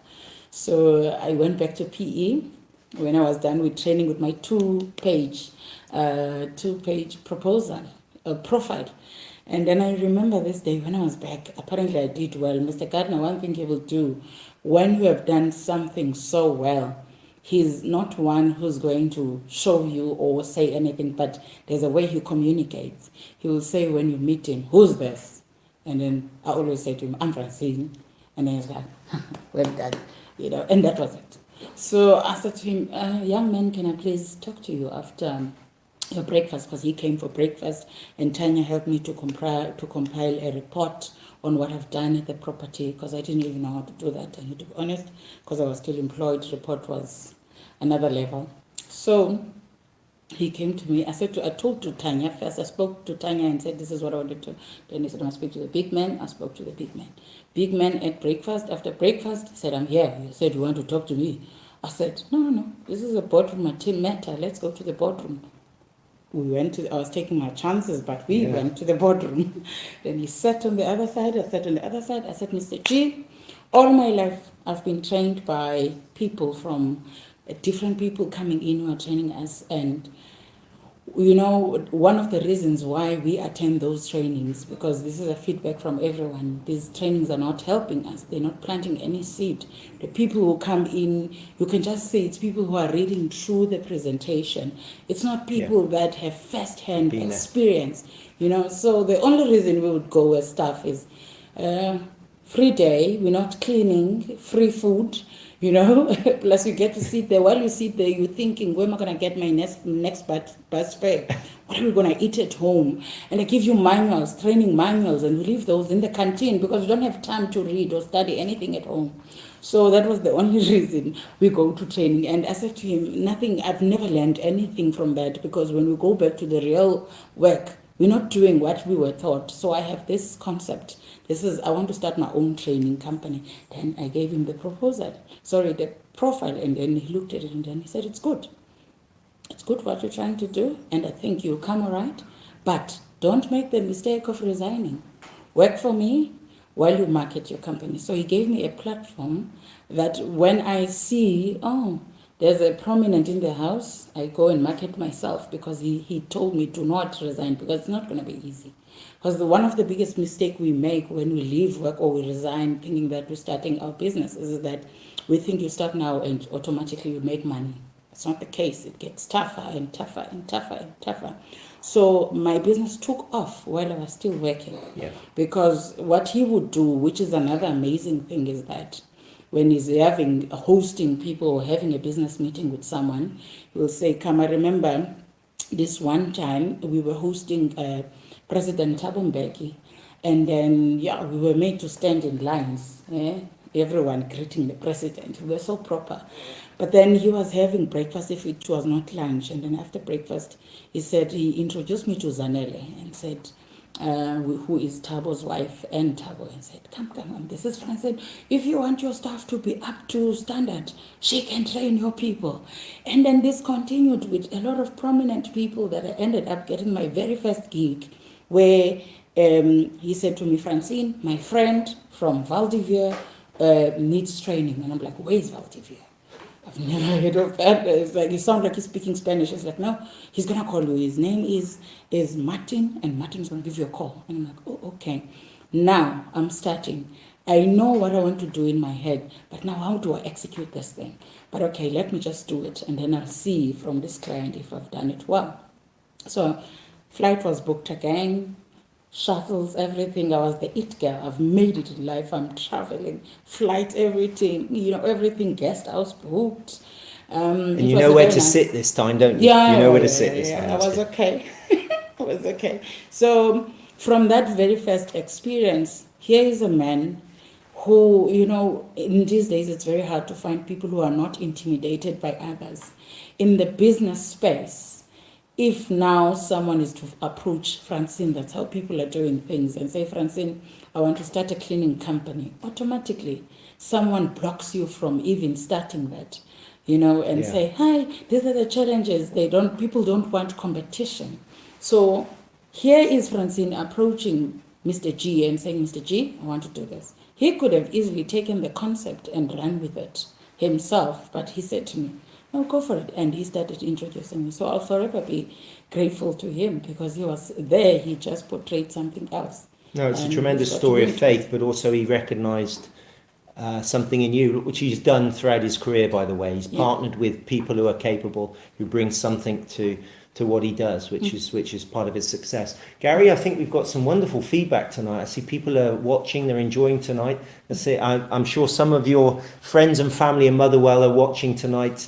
So I went back to PE when I was done with training with my two-page proposal, profile. And then I remember this day when I was back, apparently I did well. Mr. Gardner, one thing he will do, when you have done something so well, he's not one who's going to show you or say anything, but there's a way he communicates. He will say when you meet him, who's this? And then I always say to him, I'm Francine. And then he's like, well done, and that was it. So I said to him, young man, can I please talk to you after your breakfast? Because he came for breakfast, and Tanya helped me to compile a report on what I've done at the property, because I didn't even know how to do that, I need to be honest, because I was still employed. The report was another level. So he came to me. I told to Tanya first. I spoke to Tanya and said, this is what I wanted to. Then he said, I must speak to the big man. I spoke to the big man. Big man ate breakfast. After breakfast, he said, I'm here. He said, you want to talk to me? I said, no, this is a boardroom matter. Let's go to the boardroom. We went to, I was taking my chances, but we went to the boardroom. Then he sat on the other side, I sat on the other side. I said, Mr. G, all my life I've been trained by people from different people coming in who are training us. And, you know, one of the reasons why we attend those trainings, because this is a feedback from everyone, these trainings are not helping us. They're not planting any seed. The people who come in, you can just say it's people who are reading through the presentation. It's not people that have first-hand experience, you know. So the only reason we would go as staff is free day, we're not cleaning, free food, you know, plus you get to sit there. While you sit there, you're thinking, where am I going to get my next bus fare? What are we going to eat at home? And they give you manuals, training manuals, and we leave those in the canteen because we don't have time to read or study anything at home. So that was the only reason we go to training. And I said to him, I've never learned anything from that, because when we go back to the real work, we're not doing what we were taught. So I have this concept. I want to start my own training company. Then I gave him the the profile, and then he looked at it and then he said, it's good. It's good what you're trying to do, and I think you'll come all right. But don't make the mistake of resigning. Work for me while you market your company. So he gave me a platform that when I see, there's a prominent in the house, I go and market myself, because he told me to not resign, because it's not going to be easy. Because one of the biggest mistakes we make when we leave work or we resign thinking that we're starting our business is that we think you start now and automatically you make money. It's not the case. It gets tougher and tougher and tougher and tougher. So my business took off while I was still working. Yeah. Because what he would do, which is another amazing thing, is that when he's hosting people or having a business meeting with someone, he will say, come, I remember this one time we were hosting President Thabo Mbeki, and then, we were made to stand in lines, everyone greeting the president. We were so proper. But then he was having breakfast, if it was not lunch, and then after breakfast, he introduced me to Zanele and said, who is Tabo's wife, and Tabo, and said, come, this is Francine. If you want your staff to be up to standard, she can train your people. And then this continued with a lot of prominent people that I ended up getting my very first gig, where he said to me, Francine, my friend from Valdivia needs training. And I'm like, where's Valdivia? I've never heard of that. It's like, you sound like he's speaking Spanish. It's like, no, he's going to call you. His name is Martin, and Martin's going to give you a call. And I'm like, oh, okay. Now I'm starting. I know what I want to do in my head, but now how do I execute this thing? But okay, let me just do it, and then I'll see from this client if I've done it well. So flight was booked again, shuttles, everything. I was the it girl. I've made it in life. I'm traveling, flight, everything, everything, guest house booked. And you know where to sit this time, don't you? Yeah, you know where to sit this time. I was okay. I was okay. So from that very first experience, here is a man who, in these days it's very hard to find people who are not intimidated by others. In the business space, if now someone is to approach Francine, that's how people are doing things, and say, Francine, I want to start a cleaning company, automatically someone blocks you from even starting that, and say, hi, these are the challenges. People don't want competition. So here is Francine approaching Mr. G and saying, Mr. G, I want to do this. He could have easily taken the concept and run with it himself, but he said to me, no, go for it. And he started introducing me. So I'll forever be grateful to him, because he was there. He just portrayed something else. No, it's a tremendous story of faith, but also he recognised something in you, which he's done throughout his career, by the way. He's partnered with people who are capable, who bring something to what he does, which is part of his success. Gary, I think we've got some wonderful feedback tonight. I see people are watching, they're enjoying tonight. I'm sure some of your friends and family in Motherwell are watching tonight.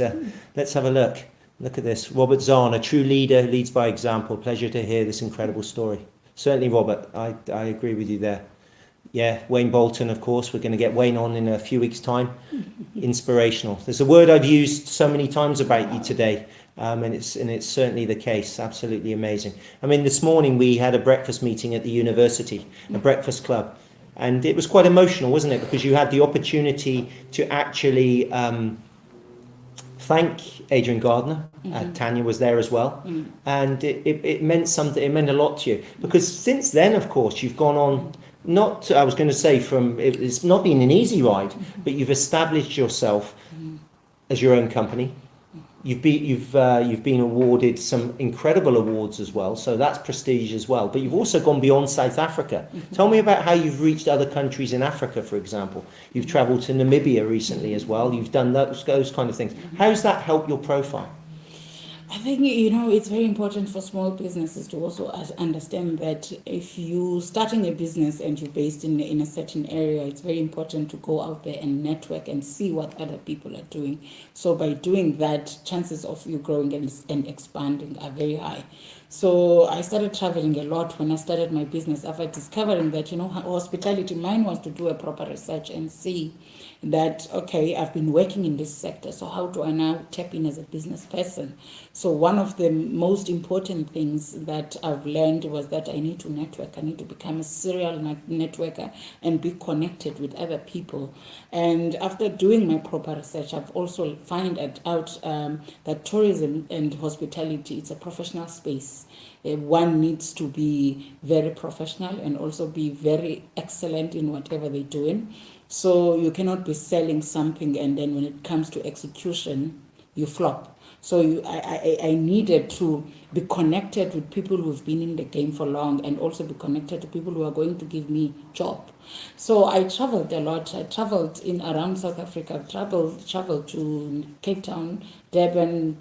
Let's have a look. Look at this. Robert Zana, a true leader, leads by example. Pleasure to hear this incredible story. Certainly, Robert, I agree with you there. Yeah, Wayne Bolton, of course. We're going to get Wayne on in a few weeks' time. Inspirational. There's a word I've used so many times about you today. And it's certainly the case. Absolutely amazing. I mean, this morning we had a breakfast meeting at the university, a breakfast club, and it was quite emotional, wasn't it? Because you had the opportunity to actually thank Adrian Gardner. Tanya was there as well. And it meant something, it meant a lot to you. Because since then, of course, you've gone on, not, I was going to say, it's not been an easy ride, but you've established yourself as your own company. You've been awarded some incredible awards as well, so that's prestige as well. But you've also gone beyond South Africa. Tell me about how you've reached other countries in Africa, for example. You've travelled to Namibia recently as well. You've done those kind of things. How's that helped your profile? I think, it's very important for small businesses to also understand that if you're starting a business and you're based in a certain area, it's very important to go out there and network and see what other people are doing. So by doing that, chances of you growing and expanding are very high. So I started traveling a lot when I started my business after discovering that, hospitality, mine was to do a proper research and see that, okay, I've been working in this sector, so how do I now tap in as a business person? So one of the most important things that I've learned was that I need to network. I need to become a serial networker and be connected with other people. And after doing my proper research, I've also found out that tourism and hospitality, it's a professional space. One needs to be very professional and also be very excellent in whatever they're doing. So you cannot be selling something and then when it comes to execution, you flop. So I needed to be connected with people who've been in the game for long and also be connected to people who are going to give me job. So I traveled a lot. I traveled around South Africa. Traveled to Cape Town, Durban,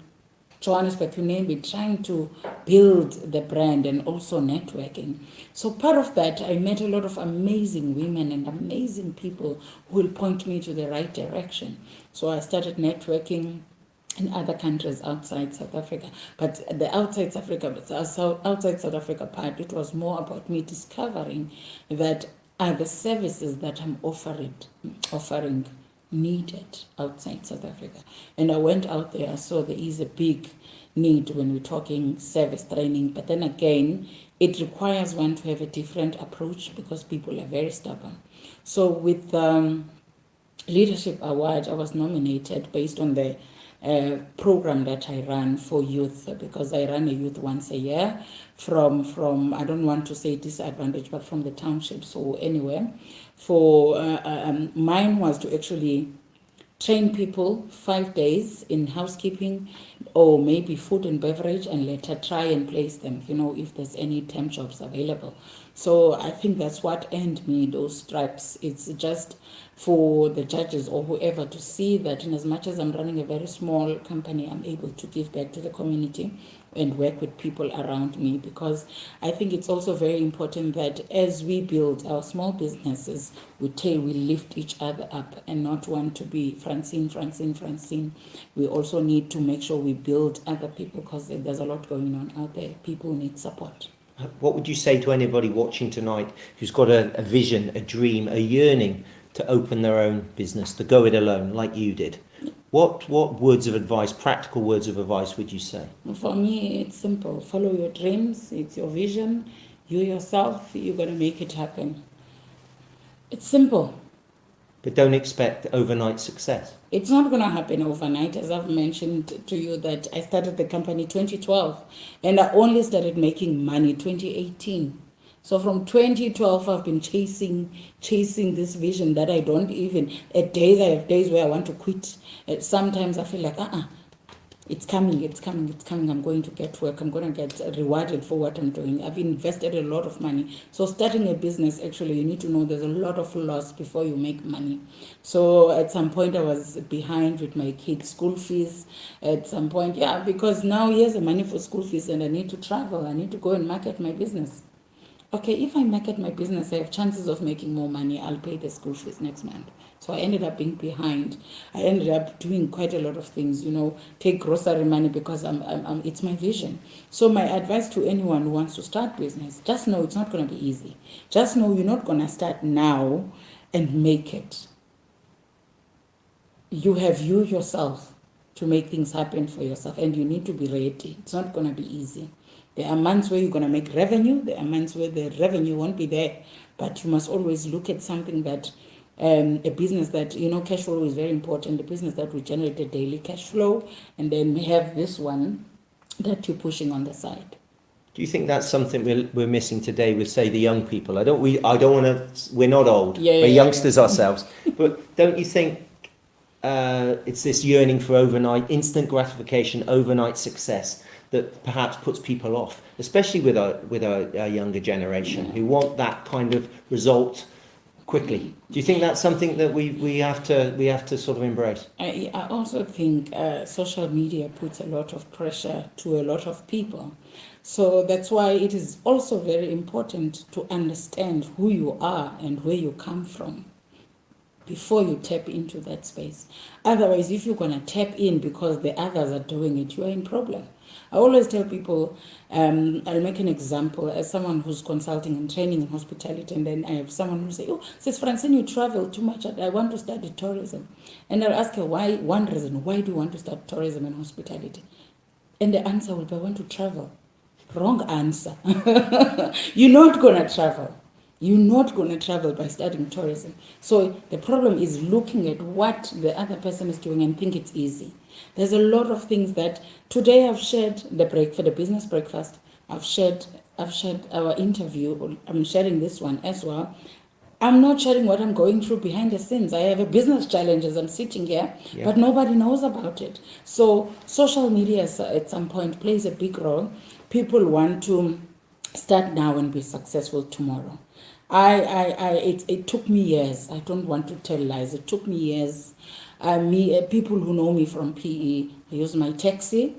Johannesburg, you name it, trying to build the brand and also networking. So part of that, I met a lot of amazing women and amazing people who will point me to the right direction. So I started networking in other countries outside South Africa. But the outside South Africa part, it was more about me discovering that are the services that I'm offering needed outside South Africa. And I went out there, I saw there is a big need when we're talking service training, but then again, it requires one to have a different approach because people are very stubborn. So with the Leadership Award, I was nominated based on the program that I run for youth, because I run a youth once a year from I don't want to say disadvantaged, but from the townships or anywhere. For mine was to actually train people 5 days in housekeeping or maybe food and beverage, and later try and place them, if there's any temp jobs available. So I think that's what earned me those stripes. It's just for the judges or whoever to see that in as much as I'm running a very small company, I'm able to give back to the community and work with people around me, because I think it's also very important that as we build our small businesses, we lift each other up and not want to be Francine. We also need to make sure we build other people, because there's a lot going on out there. People need support. What would you say to anybody watching tonight who's got a vision, a dream, a yearning to open their own business, to go it alone like you did? What words of advice, practical words of advice would you say? For me, it's simple. Follow your dreams. It's your vision. You yourself, you're going to make it happen. It's simple. But don't expect overnight success. It's not going to happen overnight. As I've mentioned to you, that I started the company 2012 and I only started making money 2018. So from 2012, I've been chasing this vision that I don't even, I have days where I want to quit. Sometimes I feel like, it's coming. I'm going to get work. I'm going to get rewarded for what I'm doing. I've invested a lot of money. So starting a business, actually, you need to know there's a lot of loss before you make money. So at some point, I was behind with my kids' school fees. At some point, because now here's the money for school fees and I need to travel. I need to go and market my business. Okay, if I market my business, I have chances of making more money. I'll pay the school fees next month. So I ended up being behind. I ended up doing quite a lot of things, take grocery money because it's my vision. So my advice to anyone who wants to start business, just know it's not going to be easy. Just know you're not going to start now and make it. You have you yourself to make things happen for yourself, and you need to be ready. It's not going to be easy. There are months where you're going to make revenue. There are months where the revenue won't be there. But you must always look at something that a business that, cash flow is very important, a business that will generate a daily cash flow, and then we have this one that you're pushing on the side. Do you think that's something we're missing today with, say, the young people? I don't want to. We're not old. We're youngsters ourselves. But don't you think it's this yearning for overnight instant gratification, overnight success that perhaps puts people off, especially with our younger generation who want that kind of result quickly? Do you think that's something that we have to sort of embrace? I also think social media puts a lot of pressure to a lot of people. So that's why it is also very important to understand who you are and where you come from before you tap into that space. Otherwise, if you're going to tap in because the others are doing it, you are in problem. I always tell people, I'll make an example as someone who's consulting and training in hospitality, and then I have someone who say, "Oh, says Francine, you travel too much. I want to study tourism." And I'll ask her why. One reason, why do you want to start tourism and hospitality? And the answer will be, I want to travel. Wrong answer. You're not going to travel. You're not going to travel by studying tourism. So the problem is looking at what the other person is doing and think it's easy. There's a lot of things that today I've shared the break for the business breakfast. I've shared our interview. I'm sharing this one as well. I'm not sharing what I'm going through behind the scenes. I have a business challenge as I'm sitting here, but nobody knows about it. So social media at some point plays a big role. People want to start now and be successful tomorrow. It took me years. I don't want to tell lies. It took me years. People who know me from PE, I use my taxi,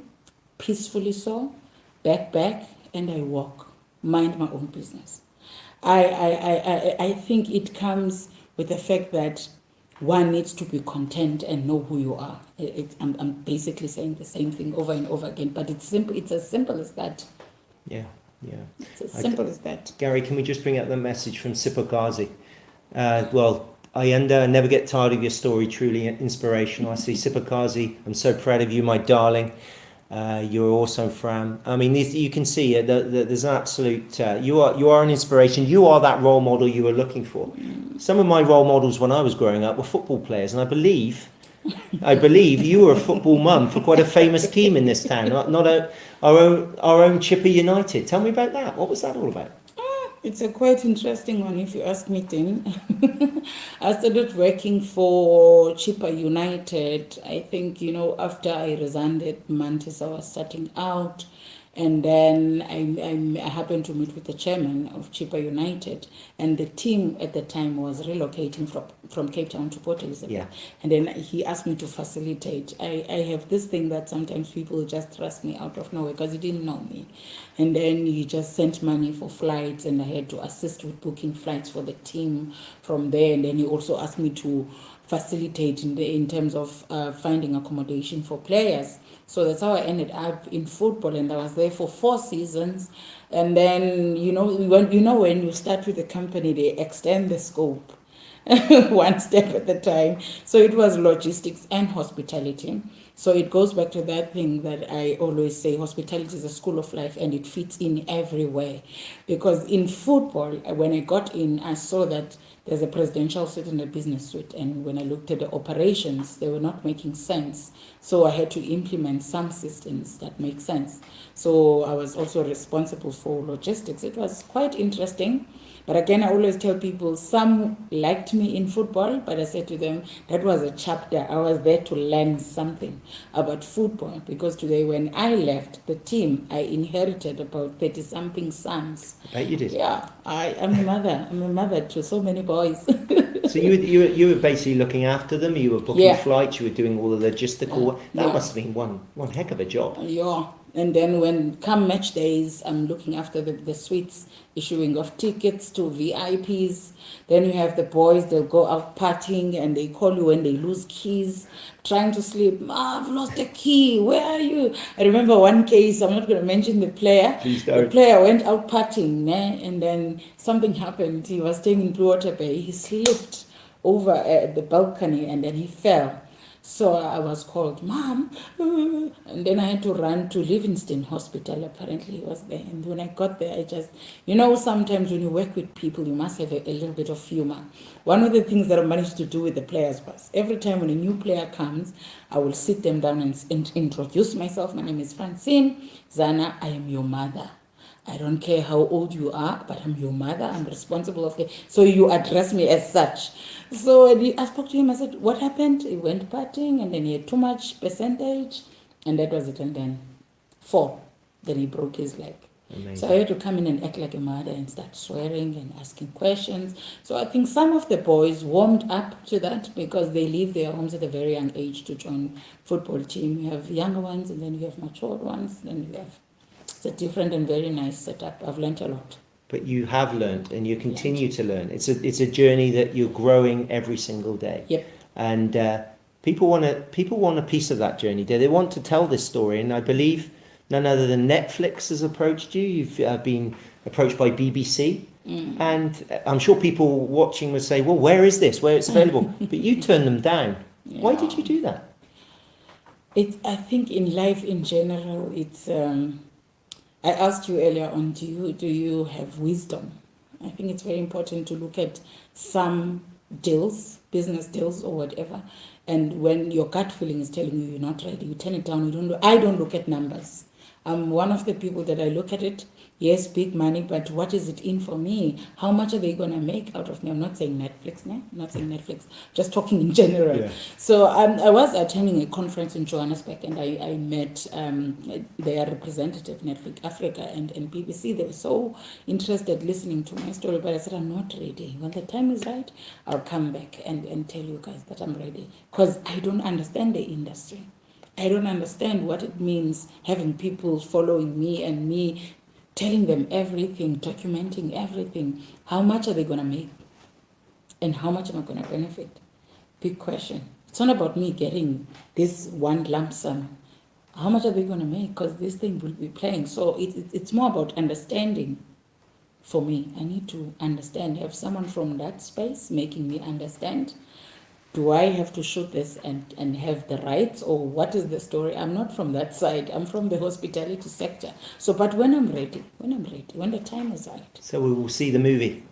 peacefully so, backpack, and I walk, mind my own business. I think it comes with the fact that one needs to be content and know who you are. I'm basically saying the same thing over and over again, but it's simple. It's as simple as that. Yeah. It's as simple as that. Gary, can we just bring up the message from Sipakazi? Well, Ayanda, never get tired of your story, truly inspirational. I see Sipakazi, I'm so proud of you, my darling. You're awesome, Fran. I mean, you can see there's an absolute, you are an inspiration. You are that role model you were looking for. Some of my role models when I was growing up were football players, and I believe you were a football mum for quite a famous team in this town, our own Chipper United. Tell me about that. What was that all about? It's a quite interesting one, if you ask me, Tim. I started working for Chipper United. I think, after I resigned at Mantis, I was starting out. And then I happened to meet with the chairman of Chipper United, and the team at the time was relocating from Cape Town to Port Elizabeth. Yeah. And then he asked me to facilitate. I have this thing that sometimes people just trust me out of nowhere because he didn't know me. And then he just sent money for flights, and I had to assist with booking flights for the team from there. And then he also asked me to facilitate in terms of finding accommodation for players. So that's how I ended up in football, and I was there for 4 seasons. And then, when you start with a company, they extend the scope one step at a time. So it was logistics and hospitality. So it goes back to that thing that I always say, hospitality is a school of life, and it fits in everywhere. Because in football, when I got in, I saw that there's a presidential suite and a business suite. And when I looked at the operations, they were not making sense. So I had to implement some systems that make sense. So I was also responsible for logistics. It was quite interesting. But again, I always tell people, some liked me in football, but I said to them, that was a chapter. I was there to learn something about football, because today when I left the team, I inherited about 30-something sons. I bet you did. Yeah, I'm a mother. I'm a mother to so many boys. So you were basically looking after them, you were booking flights, you were doing all the logistical work. That must have been one heck of a job. Yeah. And then when come match days, I'm looking after the suites, issuing of tickets to VIPs. Then you have the boys, they'll go out partying and they call you when they lose keys, trying to sleep. I've lost a key. Where are you? I remember one case, I'm not going to mention the player. Please don't. The player went out partying, and then something happened. He was staying in Blue Water Bay. He slipped over the balcony and then he fell. So I was called, Mom, and then I had to run to Livingston Hospital. Apparently, he was there. And when I got there, I just, sometimes when you work with people, you must have a little bit of humor. One of the things that I managed to do with the players was every time when a new player comes, I will sit them down and introduce myself. My name is Francine Zana. I am your mother. I don't care how old you are, but I'm your mother. I'm responsible of it. So you address me as such. So I spoke to him. I said, what happened? He went partying, and then he had too much percentage, and that was it. And then 4. Then he broke his leg. Amazing. So I had to come in and act like a mother and start swearing and asking questions. So I think some of the boys warmed up to that because they leave their homes at a very young age to join football team. You have younger ones, and then you have matured ones, then you have... It's a different and very nice setup. I've learned a lot. But you have learned, and you continue to learn. It's a journey that you're growing every single day. Yep. And people want a piece of that journey. They want to tell this story, and I believe none other than Netflix has approached you. You've been approached by BBC, and I'm sure people watching will say, "Well, where is this? Where it's available?" But you turned them down. Yeah. Why did you do that? I think in life in general, it's. I asked you earlier on, do you have wisdom? I think it's very important to look at some deals, business deals or whatever, and when your gut feeling is telling you you're not ready, you turn it down. I don't look at numbers. I'm one of the people that I look at it. Yes, big money, but what is it in for me? How much are they going to make out of me? I'm not saying Netflix, no? I'm not saying Netflix, just talking in general. Yeah. So I was attending a conference in Johannesburg, and I met their representative, Netflix Africa and BBC. They were so interested listening to my story, but I said, I'm not ready. When the time is right, I'll come back and tell you guys that I'm ready, because I don't understand the industry. I don't understand what it means having people following me and me telling them everything, documenting everything. How much are they going to make? And how much am I going to benefit? Big question. It's not about me getting this one lump sum. How much are they going to make? Because this thing will be playing. So it's more about understanding for me. I need to understand, have someone from that space making me understand. Do I have to shoot this and have the rights, or what is the story? I'm not from that side. I'm from the hospitality sector. So, but when I'm ready, when the time is right. So we will see the movie.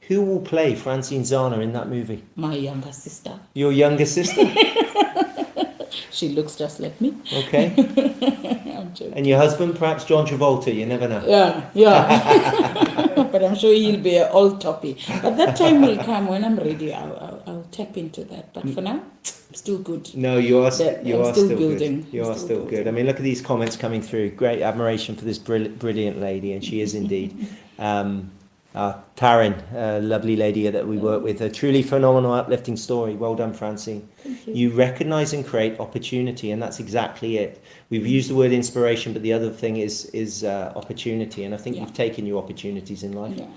Who will play Francine Zana in that movie? My younger sister. Your younger sister? She looks just like me. Okay. I'm joking. And your husband, perhaps John Travolta, you never know. Yeah. But I'm sure he'll be an old toppy. But that time will come when I'm ready. I'll tap into that. But for now, I'm still good. No, you are still building. Good. You are still good. I mean, look at these comments coming through. Great admiration for this brilliant lady, and she is indeed. Taryn, a lovely lady that we work with, a truly phenomenal, uplifting story. Well done, Francine. Thank you. You recognise and create opportunity, and that's exactly it. We've used the word inspiration, but the other thing is opportunity, and I think you've taken your opportunities in life. Yeah.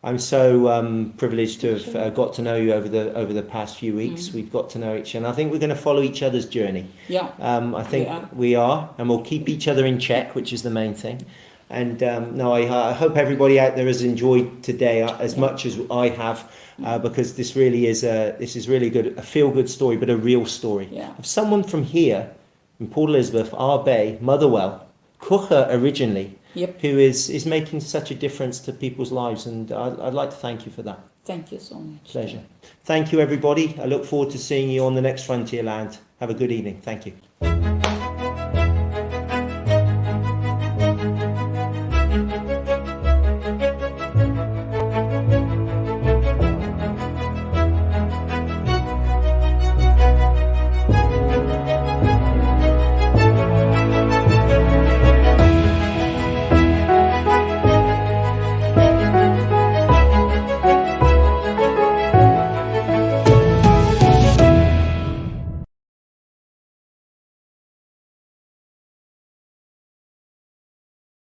I'm so privileged to have got to know you over the past few weeks. We've got to know each other, and I think we're going to follow each other's journey. Yeah. I think we are, and we'll keep each other in check, which is the main thing. And I hope everybody out there has enjoyed today as much as I have, because this is really good, a feel-good story, but a real story of someone from here, in Port Elizabeth, our Bay, Motherwell, Cocher originally, who is making such a difference to people's lives, and I'd like to thank you for that. Thank you so much. Pleasure. Thank you, everybody. I look forward to seeing you on the next Frontierland. Have a good evening. Thank you.